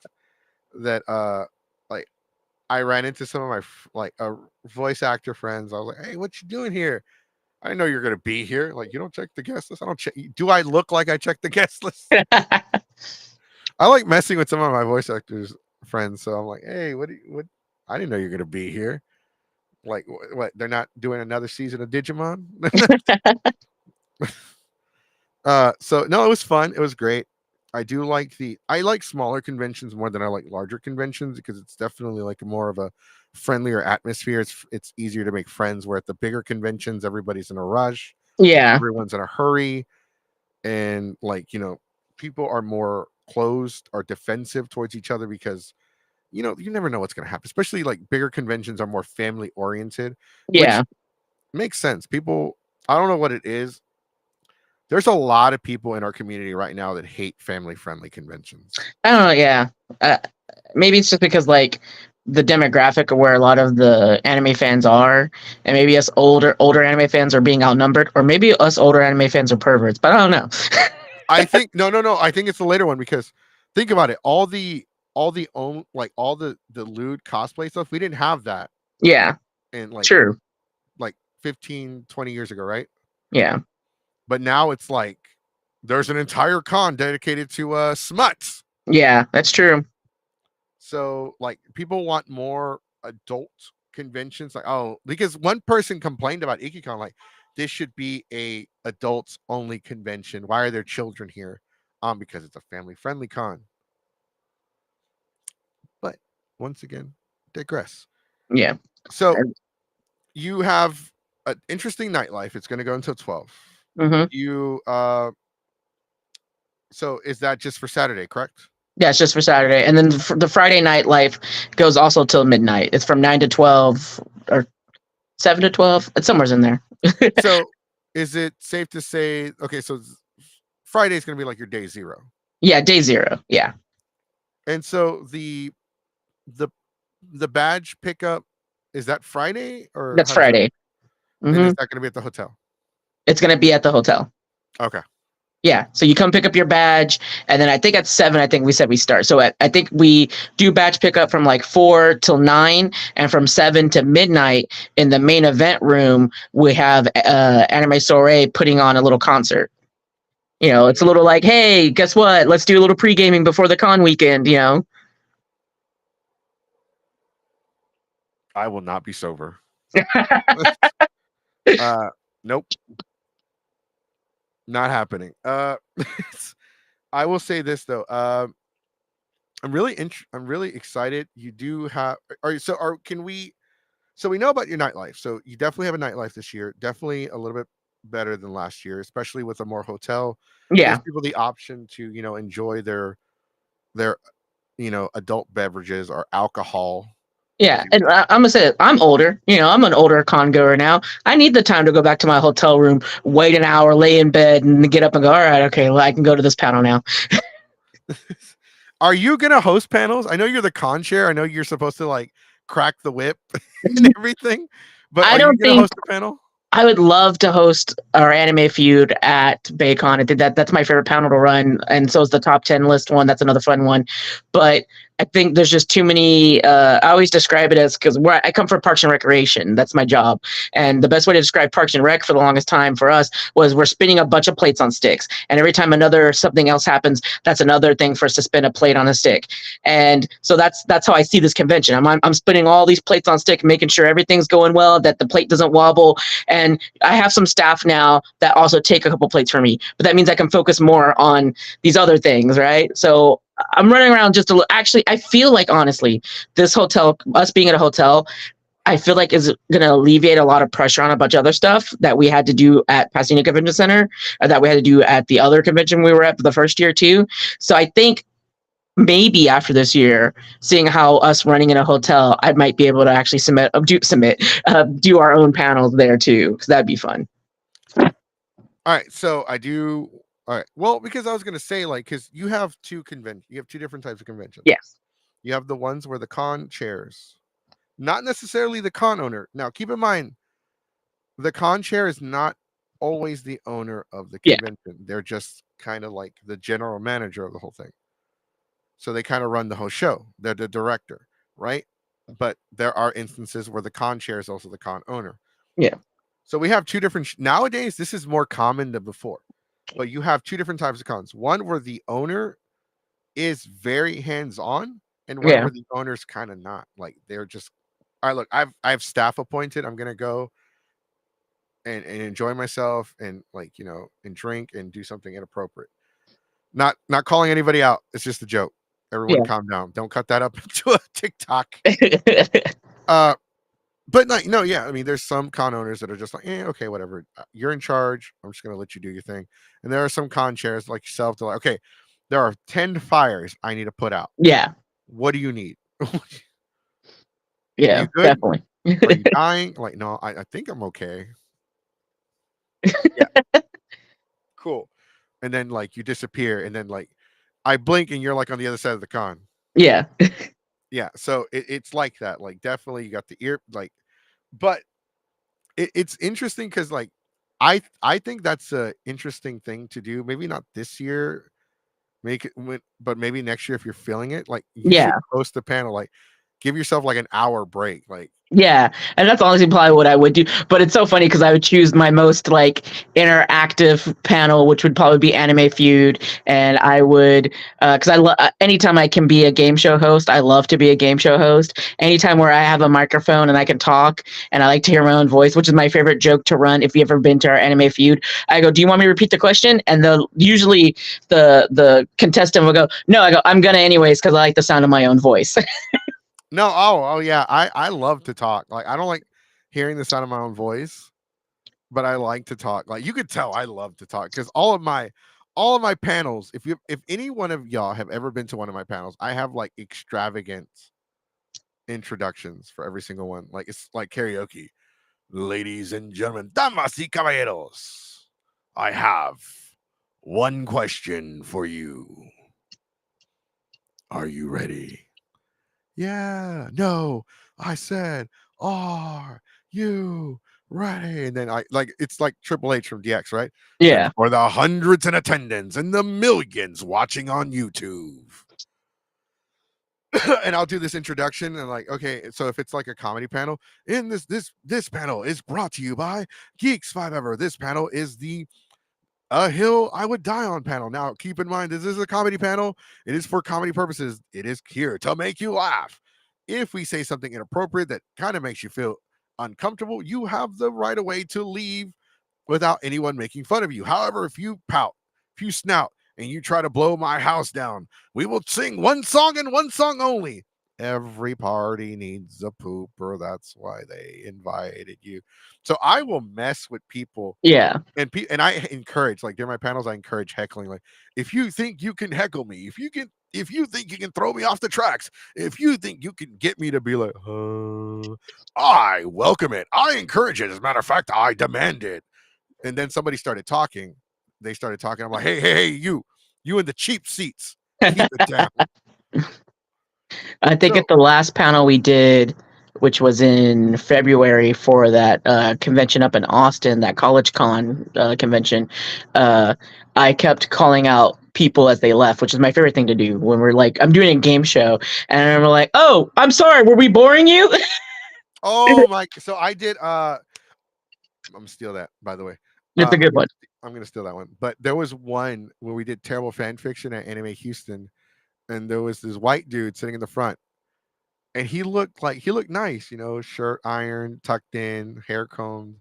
that like I ran into some of my voice actor friends. I was like, "Hey, what you doing here? I didn't know you're gonna be here. Like, you don't check the guest list. I don't check. Do I look like I check the guest list? I like messing with some of my voice actors friends. So I'm like, hey, what? I didn't know you're gonna be here. Like, what? They're not doing another season of Digimon. So no, it was fun. It was great. I like smaller conventions more than I like larger conventions because it's definitely like more of a friendlier atmosphere. It's easier to make friends. Where at the bigger conventions, everybody's in a rush, Yeah, everyone's in a hurry, and like people are more closed or defensive towards each other because you never know what's going to happen. Especially like bigger conventions are more family oriented, which yeah. makes sense. People, I don't know what it is. There's a lot of people in our community right now that hate family friendly conventions. I don't know. Yeah, uh, maybe it's just because like the demographic of where a lot of the anime fans are, and maybe us older anime fans are being outnumbered, or maybe us older anime fans are perverts. But I don't know. I think no. I think it's the later one because think about it. All the lewd cosplay stuff, we didn't have that Yeah, in true. like 15-20 years ago, right? Yeah, But now it's like there's an entire con dedicated to smuts. yeah, that's true. So like people want more adult conventions. Like, oh, because one person complained about IkiCon, like this should be a adults only convention. Why are there children here? Because it's a family friendly con. But once again, digress. Yeah. So you have an interesting nightlife. It's going to go until 12. Mm-hmm. You so is that just for Saturday, correct? Yeah, it's just for Saturday, and then the Friday night life goes also till midnight. It's from 9 to 12 or 7 to 12. It's somewhere's in there. So is it safe to say okay, so Friday is going to be like your day zero. Yeah, day zero. Yeah, And so the the badge pickup is that Friday or that's how does that? Friday. And Hmm. is that going to be at the hotel? It's gonna be at the hotel. Okay. Yeah, so you come pick up your badge, and then I think at 7, I think we said we start. So I think we do badge pickup from like 4 till 9, and from 7 to midnight in the main event room, we have Anime Soiree putting on a little concert. You know, it's a little like, hey, guess what? Let's do a little pre gaming before the con weekend. You know. I will not be sober. Nope, not happening. I will say this though. I'm really excited. You do have are can we so we know about your nightlife. So you definitely have a nightlife this year. Definitely a little bit better than last year, especially with a more hotel. Gives Yeah, people the option to, enjoy their adult beverages or alcohol. If yeah, you and I'm gonna say it, I'm older. You know, I'm an older con goer now. I need the time to go back to my hotel room, wait an hour, lay in bed, and get up and go. All right, okay, well, I can go to this panel now. are you gonna host panels? I know you're the con chair. I know you're supposed to like crack the whip and everything, but I are you don't gonna think host a panel? I would love to host our anime feud at Baycon. I think that's my favorite panel to run, and so is the top 10 list one. That's another fun one. But I think there's just too many. I always describe it as because I come from Parks and Recreation. That's my job, and the best way to describe Parks and Rec for the longest time for us was we're spinning a bunch of plates on sticks, and every time another something else happens, that's another thing for us to spin a plate on a stick. And so that's how I see this convention. I'm spinning all these plates on stick, making sure everything's going well, that the plate doesn't wobble, and I have some staff now that also take a couple plates for me, but that means I can focus more on these other things, right? So I'm running around just actually, I feel like honestly, this hotel, us being at a hotel, I feel like is going to alleviate a lot of pressure on a bunch of other stuff that we had to do at Pasadena Convention Center, or that we had to do at the other convention we were at for the first year too. So I think maybe after this year, seeing how us running in a hotel, I might be able to actually do our own panels there too, because that'd be fun. All right, so I do. All right, well, because I was gonna say like because you have two different types of conventions. Yes. You have the ones where the con chairs, not necessarily the con owner. Now, keep in mind, the con chair is not always the owner of the Yeah. convention. They're just kind of like the general manager of the whole thing. So they kind of run the whole show. They're the director, right? But there are instances where the con chair is also the con owner. Yeah. So we have two different. Nowadays, this is more common than before. But you have two different types of cons. One where the owner is very hands on, and one Yeah. where the owner's kind of not. Like they're just, all right. Look, I have staff appointed. I'm gonna go and enjoy myself and like and drink and do something inappropriate. Not calling anybody out. It's just a joke. Everyone, Yeah. calm down. Don't cut that up into a TikTok. Uh, but no, yeah. I mean, there's some con owners that are just like, okay, whatever. You're in charge. I'm just gonna let you do your thing. And there are some con chairs like yourself. They're like, okay, there are 10 fires I need to put out. Yeah. What do you need? Yeah. You good? Definitely. Are you dying? Like, no, I think I'm okay. Yeah, cool. And then like you disappear, and then like I blink, and you're like on the other side of the con. Yeah. Yeah, so it's like that. Like, definitely, you got the ear, like, but it's interesting because like I think that's a interesting thing to do. Maybe not this year, but maybe next year if you're feeling it. Like, you should Yeah. host a panel. Like, give yourself like an hour break. Like, Yeah, and that's honestly probably what I would do. But it's so funny because I would choose my most like interactive panel, which would probably be Anime Feud, and I would because anytime I can be a game show host, I love to be a game show host. Anytime where I have a microphone and I can talk, and I like to hear my own voice, which is my favorite joke to run. If you ever been to our Anime Feud, I go, "Do you want me to repeat the question?" And usually the contestant will go, "No." I go, "I'm gonna anyways because I like the sound of my own voice." no, oh yeah, I love to talk. Like, I don't like hearing the sound of my own voice, but I like to talk. Like, you could tell I love to talk because all of my panels, if any one of y'all have ever been to one of my panels, I have like extravagant introductions for every single one. Like, it's like karaoke. Ladies and gentlemen, damas y caballeros, I have one question for you. Are you ready? Yeah, no, I said, are you right. And then I like it's like Triple H from DX, right? And Yeah. for the hundreds in attendance and the millions watching on YouTube. And I'll do this introduction and like, okay, so if it's like a comedy panel, in this panel is brought to you by Geeks 5 Ever. This panel is the A Hill I Would Die On panel. Now, keep in mind, this is a comedy panel. It is for comedy purposes. It is here to make you laugh. If we say something inappropriate that kind of makes you feel uncomfortable, you have the right of way to leave without anyone making fun of you. However, if you pout, if you snout, and you try to blow my house down, we will sing one song and one song only. Every party needs a pooper. That's why they invited you. So I will mess with people Yeah. and I encourage, like during my panels, I encourage heckling. Like, if you think you can heckle me, if you think you can throw me off the tracks, if you think you can get me to be like, I welcome it. I encourage it. As a matter of fact, I demand it. And then somebody started talking. They started talking. I'm like, hey, you in the cheap seats, keep it down. I think So, at the last panel we did, which was in February for that convention up in Austin, that College Con convention, uh, I kept calling out people as they left, which is my favorite thing to do when we're like, I'm doing a game show, and I'm like, oh, I'm sorry, were we boring you? oh my, so I did. I'm gonna steal that, by the way. It's a good one. I'm gonna steal that one. But there was one where we did terrible fan fiction at Anime Houston, and there was this white dude sitting in the front, and he looked nice, you know, shirt ironed, tucked in, hair combed,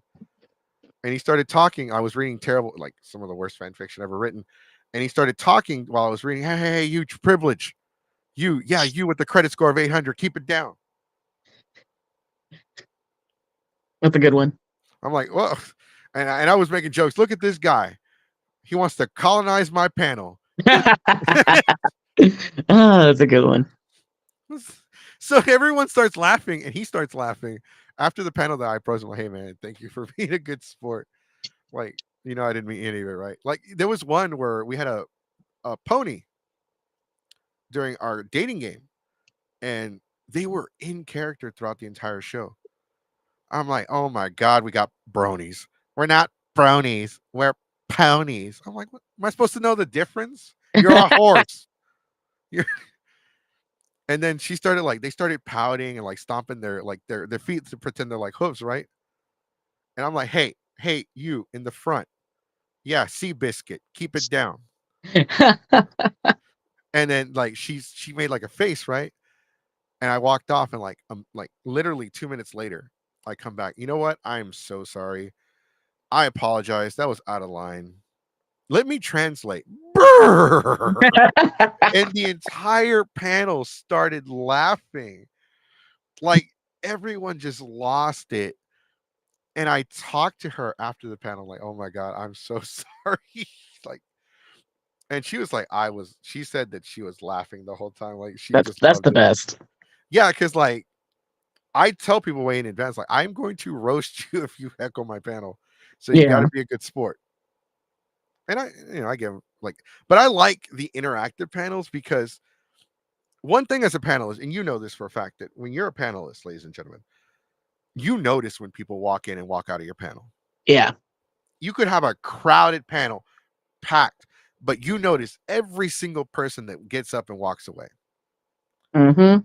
and he started talking. I was reading terrible, like some of the worst fan fiction ever written, and he started talking while I was reading. Hey, you privilege, you with the credit score of 800, keep it down. That's a good one. I'm like, well, and I was making jokes. Look at this guy. He wants to colonize my panel. That's a good one. So everyone starts laughing, and he starts laughing. After the panel, that I approached him like, "Hey, man, thank you for being a good sport. Like, you know, I didn't mean any of it, right? Like, there was one where we had a pony during our dating game, and they were in character throughout the entire show. I'm like, oh my god, we got bronies. We're not bronies. We're ponies. I'm like, what? Am I supposed to know the difference? You're a horse. You're And then she started like they started pouting and like stomping their feet to pretend they're like hooves, right? And I'm like, hey, you in the front, yeah, sea biscuit, keep it down. And then like she made like a face, right? And I walked off, and like literally 2 minutes later, I come back. You know what? I am so sorry. I apologize. That was out of line. Let me translate. Brrr! And the entire panel started laughing. Like everyone just lost it. And I talked to her after the panel, like, oh my God, I'm so sorry. Like, and she was like, she said that she was laughing the whole time. Like, she just That's loved the it. best. Yeah, because like I tell people way in advance, like, I'm going to roast you if you heckle my panel. So you got Yeah. to be a good sport. And I give like, but I like the interactive panels because one thing as a panelist, and you know this for a fact, that when you're a panelist, ladies and gentlemen, you notice when people walk in and walk out of your panel. Yeah. You could have a crowded panel, packed, but you notice every single person that gets up and walks away. Mm-hmm.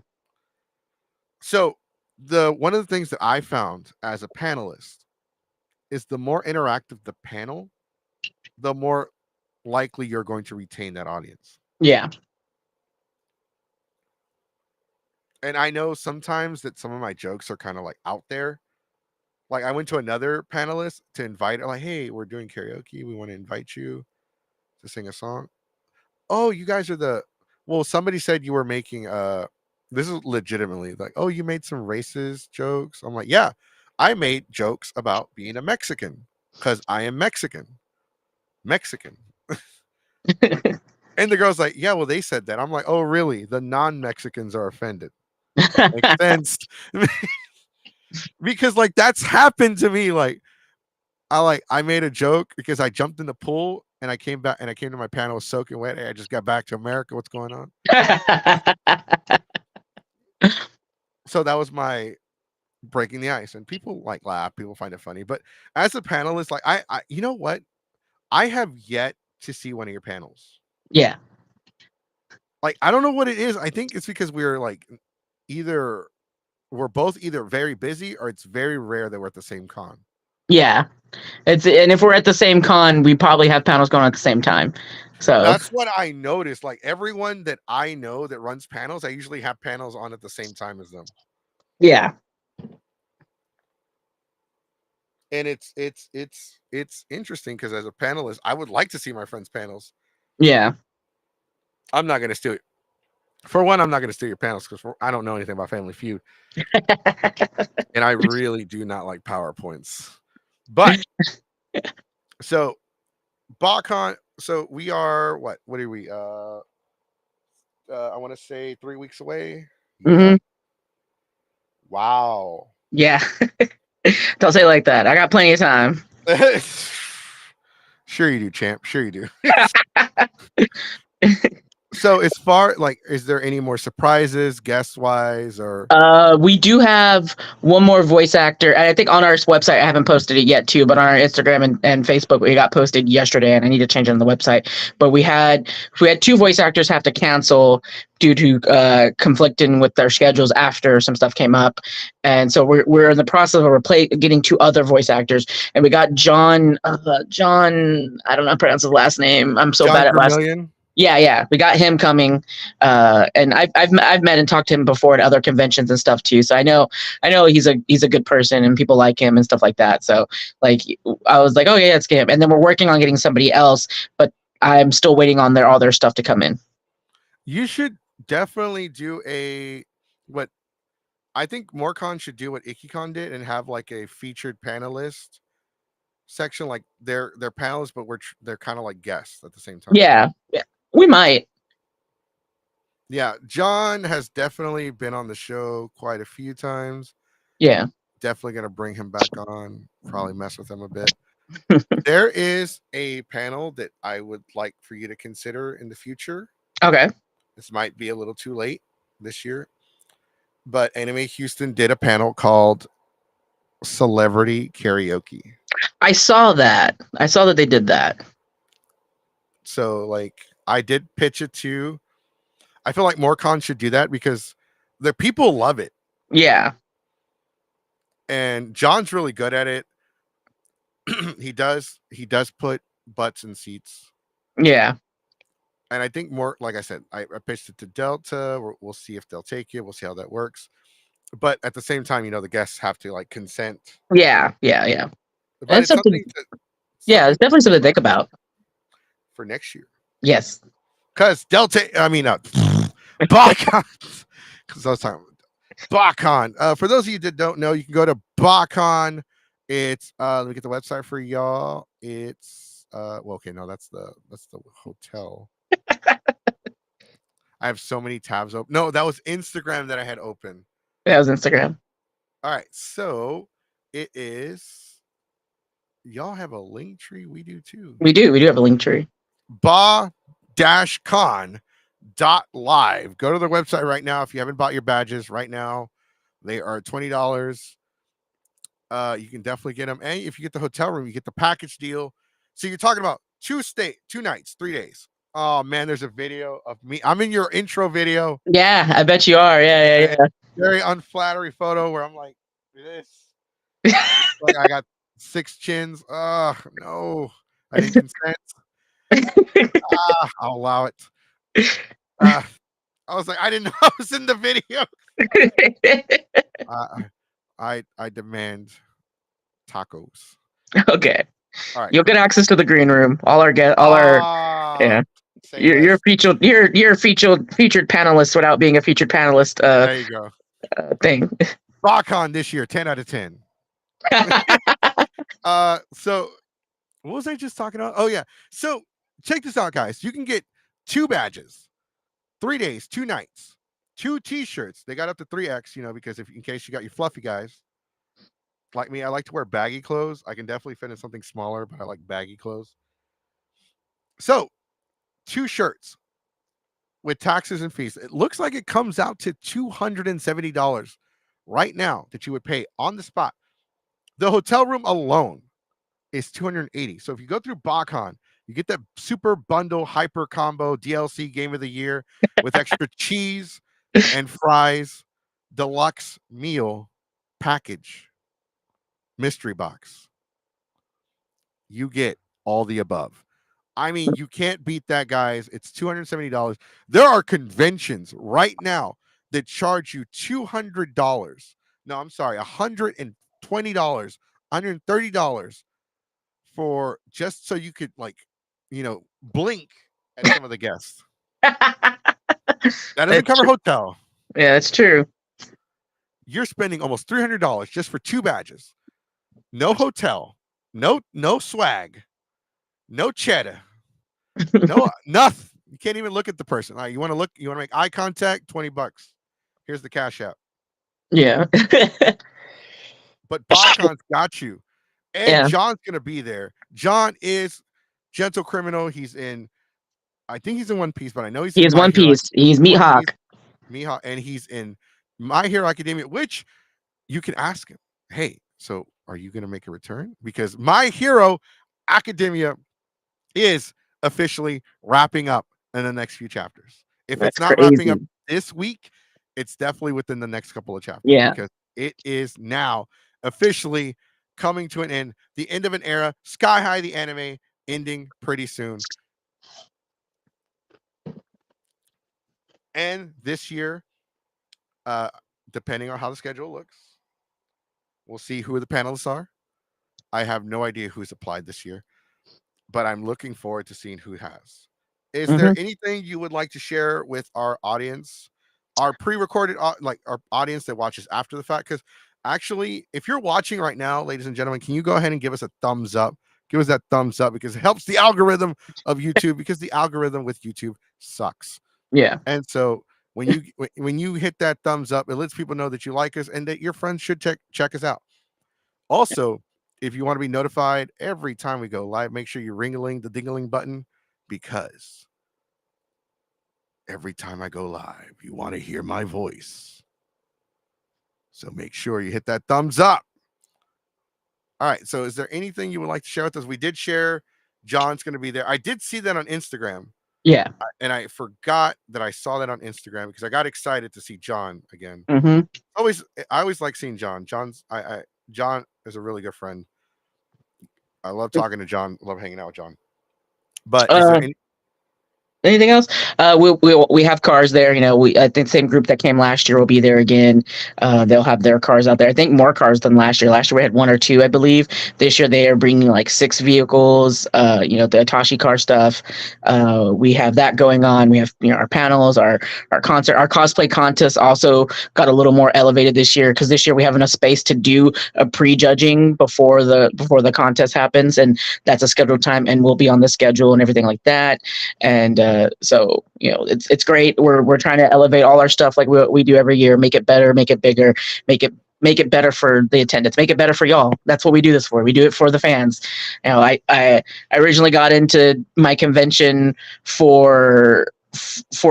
So the one of the things that I found as a panelist is the more interactive the panel, the more likely you're going to retain that audience. Yeah. And I know sometimes that some of my jokes are kind of like out there. Like I went to another panelist to invite her, like, hey, we're doing karaoke. We want to invite you to sing a song. Oh, you guys are the well, somebody said you were making this is legitimately like, oh, you made some racist jokes. I'm like, yeah, I made jokes about being a Mexican because I am Mexican. Mexican. And the girl's like, yeah, well, they said that. I'm like, oh, really? The non-Mexicans are offended. Makes sense. Because like that's happened to me. Like I made a joke because I jumped in the pool and I came back and I came to my panel soaking wet. Hey, I just got back to America. What's going on? So that was my breaking the ice, and people like laugh, people find it funny. But as a panelist, like I you know what? I have yet to see one of your panels. Yeah. Like I don't know what it is. I think it's because we're like either we're both either very busy or it's very rare that we're at the same con. Yeah. And if we're at the same con, we probably have panels going on at the same time. So That's what I noticed. Like everyone that I know that runs panels, I usually have panels on at the same time as them. yeah. And it's interesting because as a panelist, I would like to see my friends' panels. Yeah. I'm not gonna steal it. For one, I'm not gonna steal your panels because I don't know anything about Family Feud, and I really do not like PowerPoints. But so BotCon, so we are what are we? I want to say 3 weeks away. Yeah. hmm Wow. Yeah. Don't say it like that. I got plenty of time. Sure you do, champ. Sure you do. So as far like, is there any more surprises, guest wise, or We do have one more voice actor, and I think on our website I haven't posted it yet too, but on our Instagram and Facebook we got posted yesterday, and I need to change it on the website. But we had two voice actors have to cancel due to conflicting with their schedules after some stuff came up, and so we're in the process of getting two other voice actors, and we got John. I don't know how to pronounce his last name. I'm so John bad at last. Vermillion? Yeah, we got him coming, and I've met and talked to him before at other conventions and stuff too. So I know he's a good person and people like him and stuff like that. So like I was like, oh yeah, let's get him. And then we're working on getting somebody else, but I'm still waiting on all their stuff to come in. You should definitely do a what I think Morcon should do what IkiCon did and have like a featured panelist section, like they're panelists, but they're kind of like guests at the same time. Yeah, we might. Yeah, John has definitely been on the show quite a few times. Yeah. Definitely gonna bring him back on. Probably mess with him a bit. There is a panel that I would like for you to consider in the future. Okay. This might be a little too late this year, but Anime Houston did a panel called Celebrity Karaoke. I saw that. I saw that they did that. So like I did pitch it to. I feel like Morcon should do that because the people love it. Yeah. And John's really good at it. he does put butts in seats. Yeah. And I think more like I said, I pitched it to Delta. We'll see if they'll take it. We'll see how that works. But at the same time, the guests have to like consent. Yeah. But That's it's something. Yeah, it's something definitely something to think about. for next year. Yes. Because Delta, I mean, BotCon. Because I was talking BotCon. For those of you that don't know, you can go to BotCon. It's let me get the website for y'all. It's well, okay, no, that's the hotel. I have so many tabs open. No, that was Instagram that I had open. That was Instagram. All right, so it is. Y'all have a link tree. We do too. We do have a link tree. Ba-con.live. Go to their website right now. If you haven't bought your badges right now, they are $20. You can definitely get them. And if you get the hotel room, you get the package deal. So you're talking about 2 nights, 3 days. Oh man, there's a video of me. I'm in your intro video. Yeah, I bet you are. Yeah. Very unflattering photo where I'm like this. Like I got 6 chins. No, I didn't consent. I'll allow it. I was like, I didn't know I was in the video. I demand tacos. Okay. All right. You'll get access to the green room. Yeah. Say You're less. featured. You're featured panelist without being a featured panelist. There you go. Thing. BotCon this year, 10 out of 10. So what was I just talking about? Oh yeah. So check this out, guys. You can get 2 badges, 3 days, 2 nights, 2 t-shirts. They got up to 3X, because if in case you got your fluffy guys. Like me, I like to wear baggy clothes. I can definitely fit in something smaller, but I like baggy clothes. So 2 shirts with taxes and fees. It looks like it comes out to $270 right now that you would pay on the spot. The hotel room alone is 280. So if you go through BotCon, you get that super bundle hyper combo DLC game of the year with extra cheese and fries, deluxe meal package, mystery box. You get all the above. I mean, you can't beat that, guys. It's $270. There are conventions right now that charge you $200. No, I'm sorry, $120, $130 for just so you could blink at some of the guests. That doesn't That's cover true. hotel. Yeah, that's true. You're spending almost $300 just for two badges. No hotel, no swag, no cheddar, no nothing. You can't even look at the person. All right, you want to look, you want to make eye contact, $20. Here's the cash app. Yeah. But BotCon's got you. And Yeah. John's gonna be there. John is Gentle Criminal. He's in, I think he's in One Piece, but I know he's He in is My One Hero. Piece. He's Meat One Piece, Hawk. Mihawk, and he's in My Hero Academia, which you can ask him, hey, so are you gonna make a return? Because My Hero Academia is officially wrapping up in the next few chapters. If it's That's not wrapping up crazy. this week, it's definitely within the next couple of chapters Yeah. because it is now officially coming to an end. The end of an era. Sky High, the anime, ending pretty soon. And this year, uh, depending on how the schedule looks, we'll see who the panelists are. I have no idea who's applied this year, but I'm looking forward to seeing who has. Is there Hmm. anything you would like to share with our audience, our pre-recorded, like our audience that watches after the fact? Because actually, if you're watching right now, ladies and gentlemen, can you go ahead and give us a thumbs up? Give us that thumbs up because it helps the algorithm of YouTube. Because the algorithm with YouTube sucks, Yeah. and so when you hit that thumbs up, it lets people know that you like us and that your friends should check us out. Also, if you want to be notified every time we go live, make sure you ring-a-ling the ding-a-ling button because every time I go live, you want to hear my voice. So make sure you hit that thumbs up. All right. So is there anything you would like to share with us? We did share John's going to be there. I did see that on Instagram. Yeah. And I forgot that I saw that on Instagram because I got excited to see John again. Hmm. I always like seeing John. John is a really good friend. I love talking to John. Love hanging out with John. But is there Uh, any? Anything else? We have cars there. You know, I think the same group that came last year will be there again. They'll have their cars out there. I think more cars than last year. Last year we had one or two, I believe. This year they are bringing like six vehicles. You know, the Atashi car stuff. We have that going on. We have our panels, our concert, our cosplay contest also got a little more elevated this year because this year we have enough space to do a pre-judging before the contest happens, and that's a scheduled time, and we'll be on the schedule and everything like that. And so it's great. We're trying to elevate all our stuff like we do every year, make it better, make it bigger, make it better for the attendance, make it better for y'all. That's what we do this for. We do it for the fans. I originally got into my convention for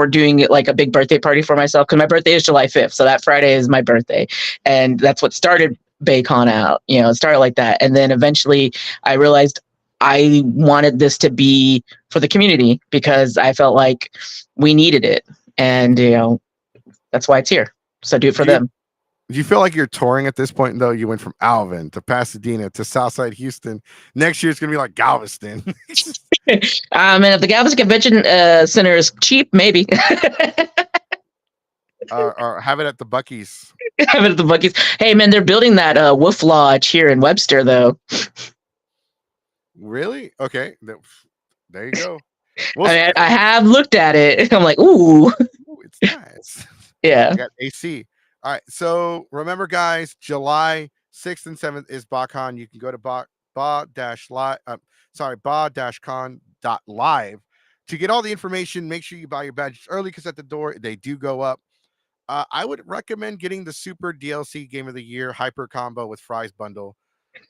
doing it like a big birthday party for myself because my birthday is July 5th, so that Friday is my birthday, and that's what started Baycon out. It started like that, and then eventually I realized I wanted this to be for the community because I felt like we needed it, and that's why it's here. So do it for Do you them. do you feel like you're touring at this point though? You went from Alvin to Pasadena to Southside Houston. Next year it's gonna be like Galveston. And if the Galveston Convention Center is cheap, maybe. Or have it at the Bucky's. Have it at the Bucky's. Hey man, they're building that Wolf Lodge here in Webster though. Really? Okay. There you go. I Well, mean, I have looked at it. I'm like, ooh, it's nice. yeah. I got AC. All right. So remember, guys, July 6th and 7th is BotCon. You can go to ba-con.live to get all the information. Make sure you buy your badges early because at the door they do go up. I would recommend getting the Super DLC Game of the Year Hyper Combo with Fries bundle.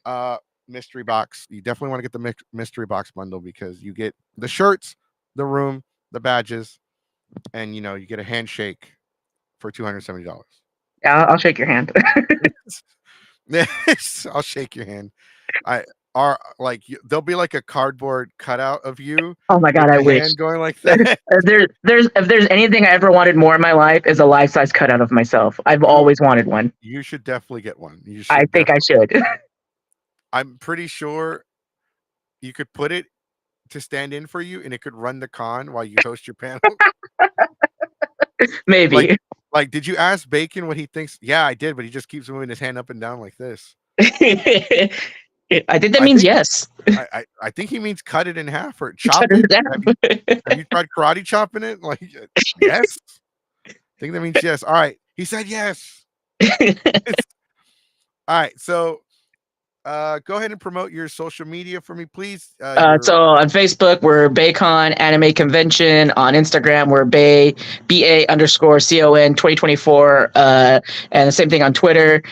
Uh, Mystery box. You definitely want to get the mystery box bundle because you get the shirts, the room, the badges, and you get a handshake for $270. Yeah, I'll shake your hand. Yes, I'll shake your hand. I are like there'll be like a cardboard cutout of you Oh my with god, I the wish. hand going like that. If there's anything I ever wanted more in my life is a life size cutout of myself. I've You always wanted one. you should definitely get one. You I should think I definitely. should. I'm pretty sure you could put it to stand in for you, and it could run the con while you host your panel. Like, Maybe. did you ask Bacon what he thinks? Yeah, I did, but he just keeps moving his hand up and down like this. I think that I think think yes. I think he means cut it in half or Shut chop it. it down. Have you tried karate chopping it? Like, yes. I think that means yes. All right. He said yes. All right. So go ahead and promote your social media for me, please. Your So on Facebook, we're Baycon Anime Convention. On Instagram, we're BA_CON 2024. And the same thing on Twitter.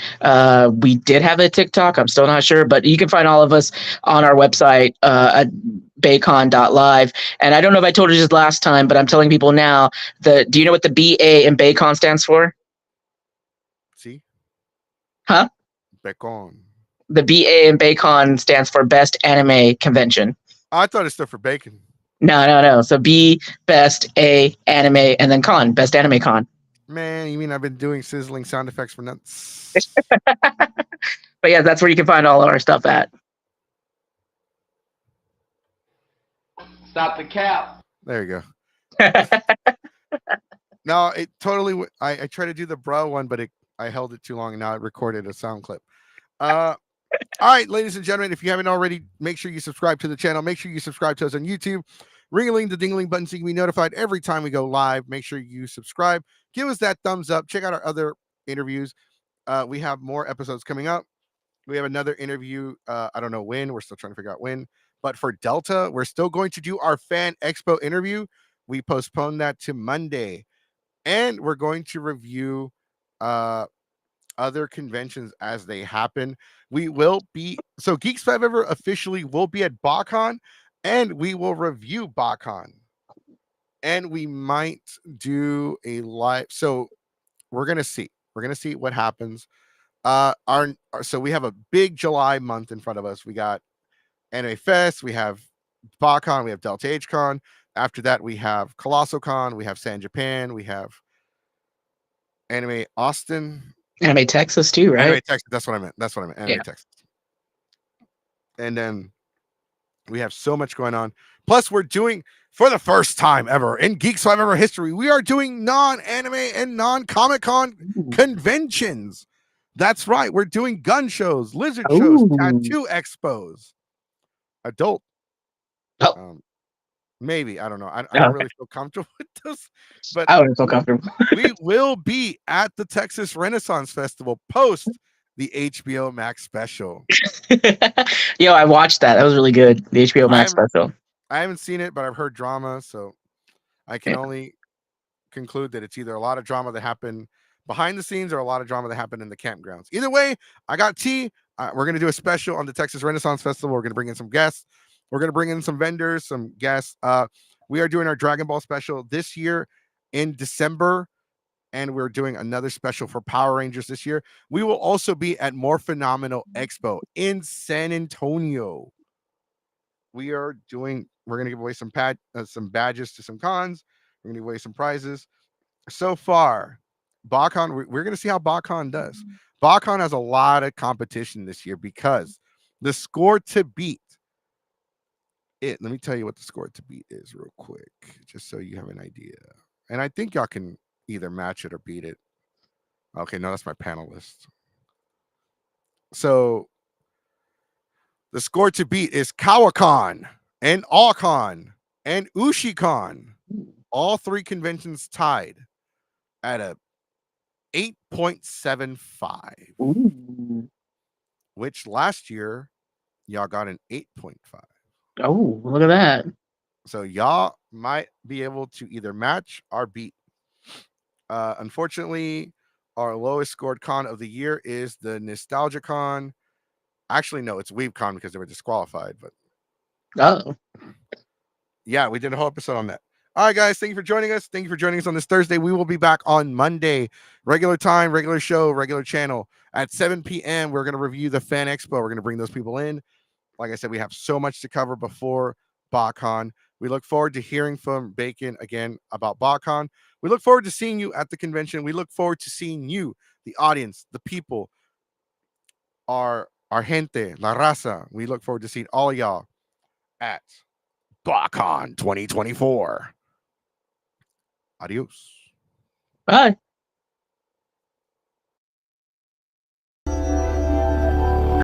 We did have a TikTok. I'm still not sure, but you can find all of us on our website at baycon.live. And I don't know if I told you this last time, but I'm telling people now. Do you know what the BA in Baycon stands for? see Huh? Becon. The BA in Baycon stands for Best Anime Convention. I thought it stood for bacon. No, no, no. So B best A anime and then con best anime con. Man, you mean I've been doing sizzling sound effects for nuts? But yeah, that's where you can find all of our stuff at. Stop the cap. There you go. No, it totally. I tried to do the bro one, but I held it too long, and now it recorded a sound clip. All right, ladies and gentlemen, if you haven't already, make sure you subscribe to the channel. Make sure you subscribe to us on YouTube. Ring-a-ling the ding-a-ling button so you can be notified every time we go live. Make sure you subscribe. Give us that thumbs up. Check out our other interviews. We have more episodes coming up. We have another interview. I don't know when. We're still trying to figure out when. But for Delta, we're still going to do our Fan Expo interview. We postponed that to Monday. And we're going to review other conventions as they happen. We will be Geeks 5 Ever officially will be at BotCon, and we will review BotCon. And we might do a live. So we're gonna see. We're gonna see what happens. So we have a big July month in front of us. We got Anime Fest, we have BotCon, we have Delta H Con. After that, we have Colossal Con, we have San Japan, we have Anime Austin, Anime Texas too, right? Anime Texas. That's what I meant. That's what I meant. Anime Yeah. Texas. And then we have so much going on. Plus, we're doing for the first time ever in Geeks 5 Ever history, we are doing non-anime and non-Comic Con conventions. That's right. We're doing gun shows, lizard shows, tattoo expos, adult. Oh. Maybe I don't know. I don't really feel comfortable with this, but I wouldn't feel comfortable. we will be at the Texas Renaissance Festival post the HBO Max special. Yo, I watched that. That was really good. The HBO Max special. I haven't seen it, but I've heard drama, so I can only conclude that it's either a lot of drama that happened behind the scenes or a lot of drama that happened in the campgrounds. Either way, I got tea. We're going to do a special on the Texas Renaissance Festival. We're going to bring in some guests. We're going to bring in some vendors, some guests. We are doing our Dragon Ball special this year in December, and we're doing another special for Power Rangers this year. We will also be at More Phenomenal Expo in San Antonio. We're going to give away some badges to some cons. We're going to give away some prizes. So far, BotCon, we're going to see how BotCon does. BotCon has a lot of competition this year because the score to beat it. Let me tell you what the score to beat is real quick, just so you have an idea. And I think y'all can either match it or beat it. Okay, no, that's my panel list. So the score to beat is Kawacon and Alcon and Ushicon. All three conventions tied at a 8.75. Ooh. Which last year y'all got an 8.5. Oh, look at that. So y'all might be able to either match or beat. Unfortunately, our lowest scored con of the year is the Nostalgia Con. Actually, no, it's WeebCon because they were disqualified. But Oh. yeah, we did a whole episode on that. All right, guys. Thank you for joining us. Thank you for joining us on this Thursday. We will be back on Monday. Regular time, regular show, regular channel. At 7 p.m., we're going to review the Fan Expo. We're going to bring those people in. Like I said, we have so much to cover before BotCon. We look forward to hearing from Bacon again about BotCon. We look forward to seeing you at the convention. We look forward to seeing you, the audience, the people, our gente, la raza. We look forward to seeing all of y'all at BotCon 2024. Adios. Bye.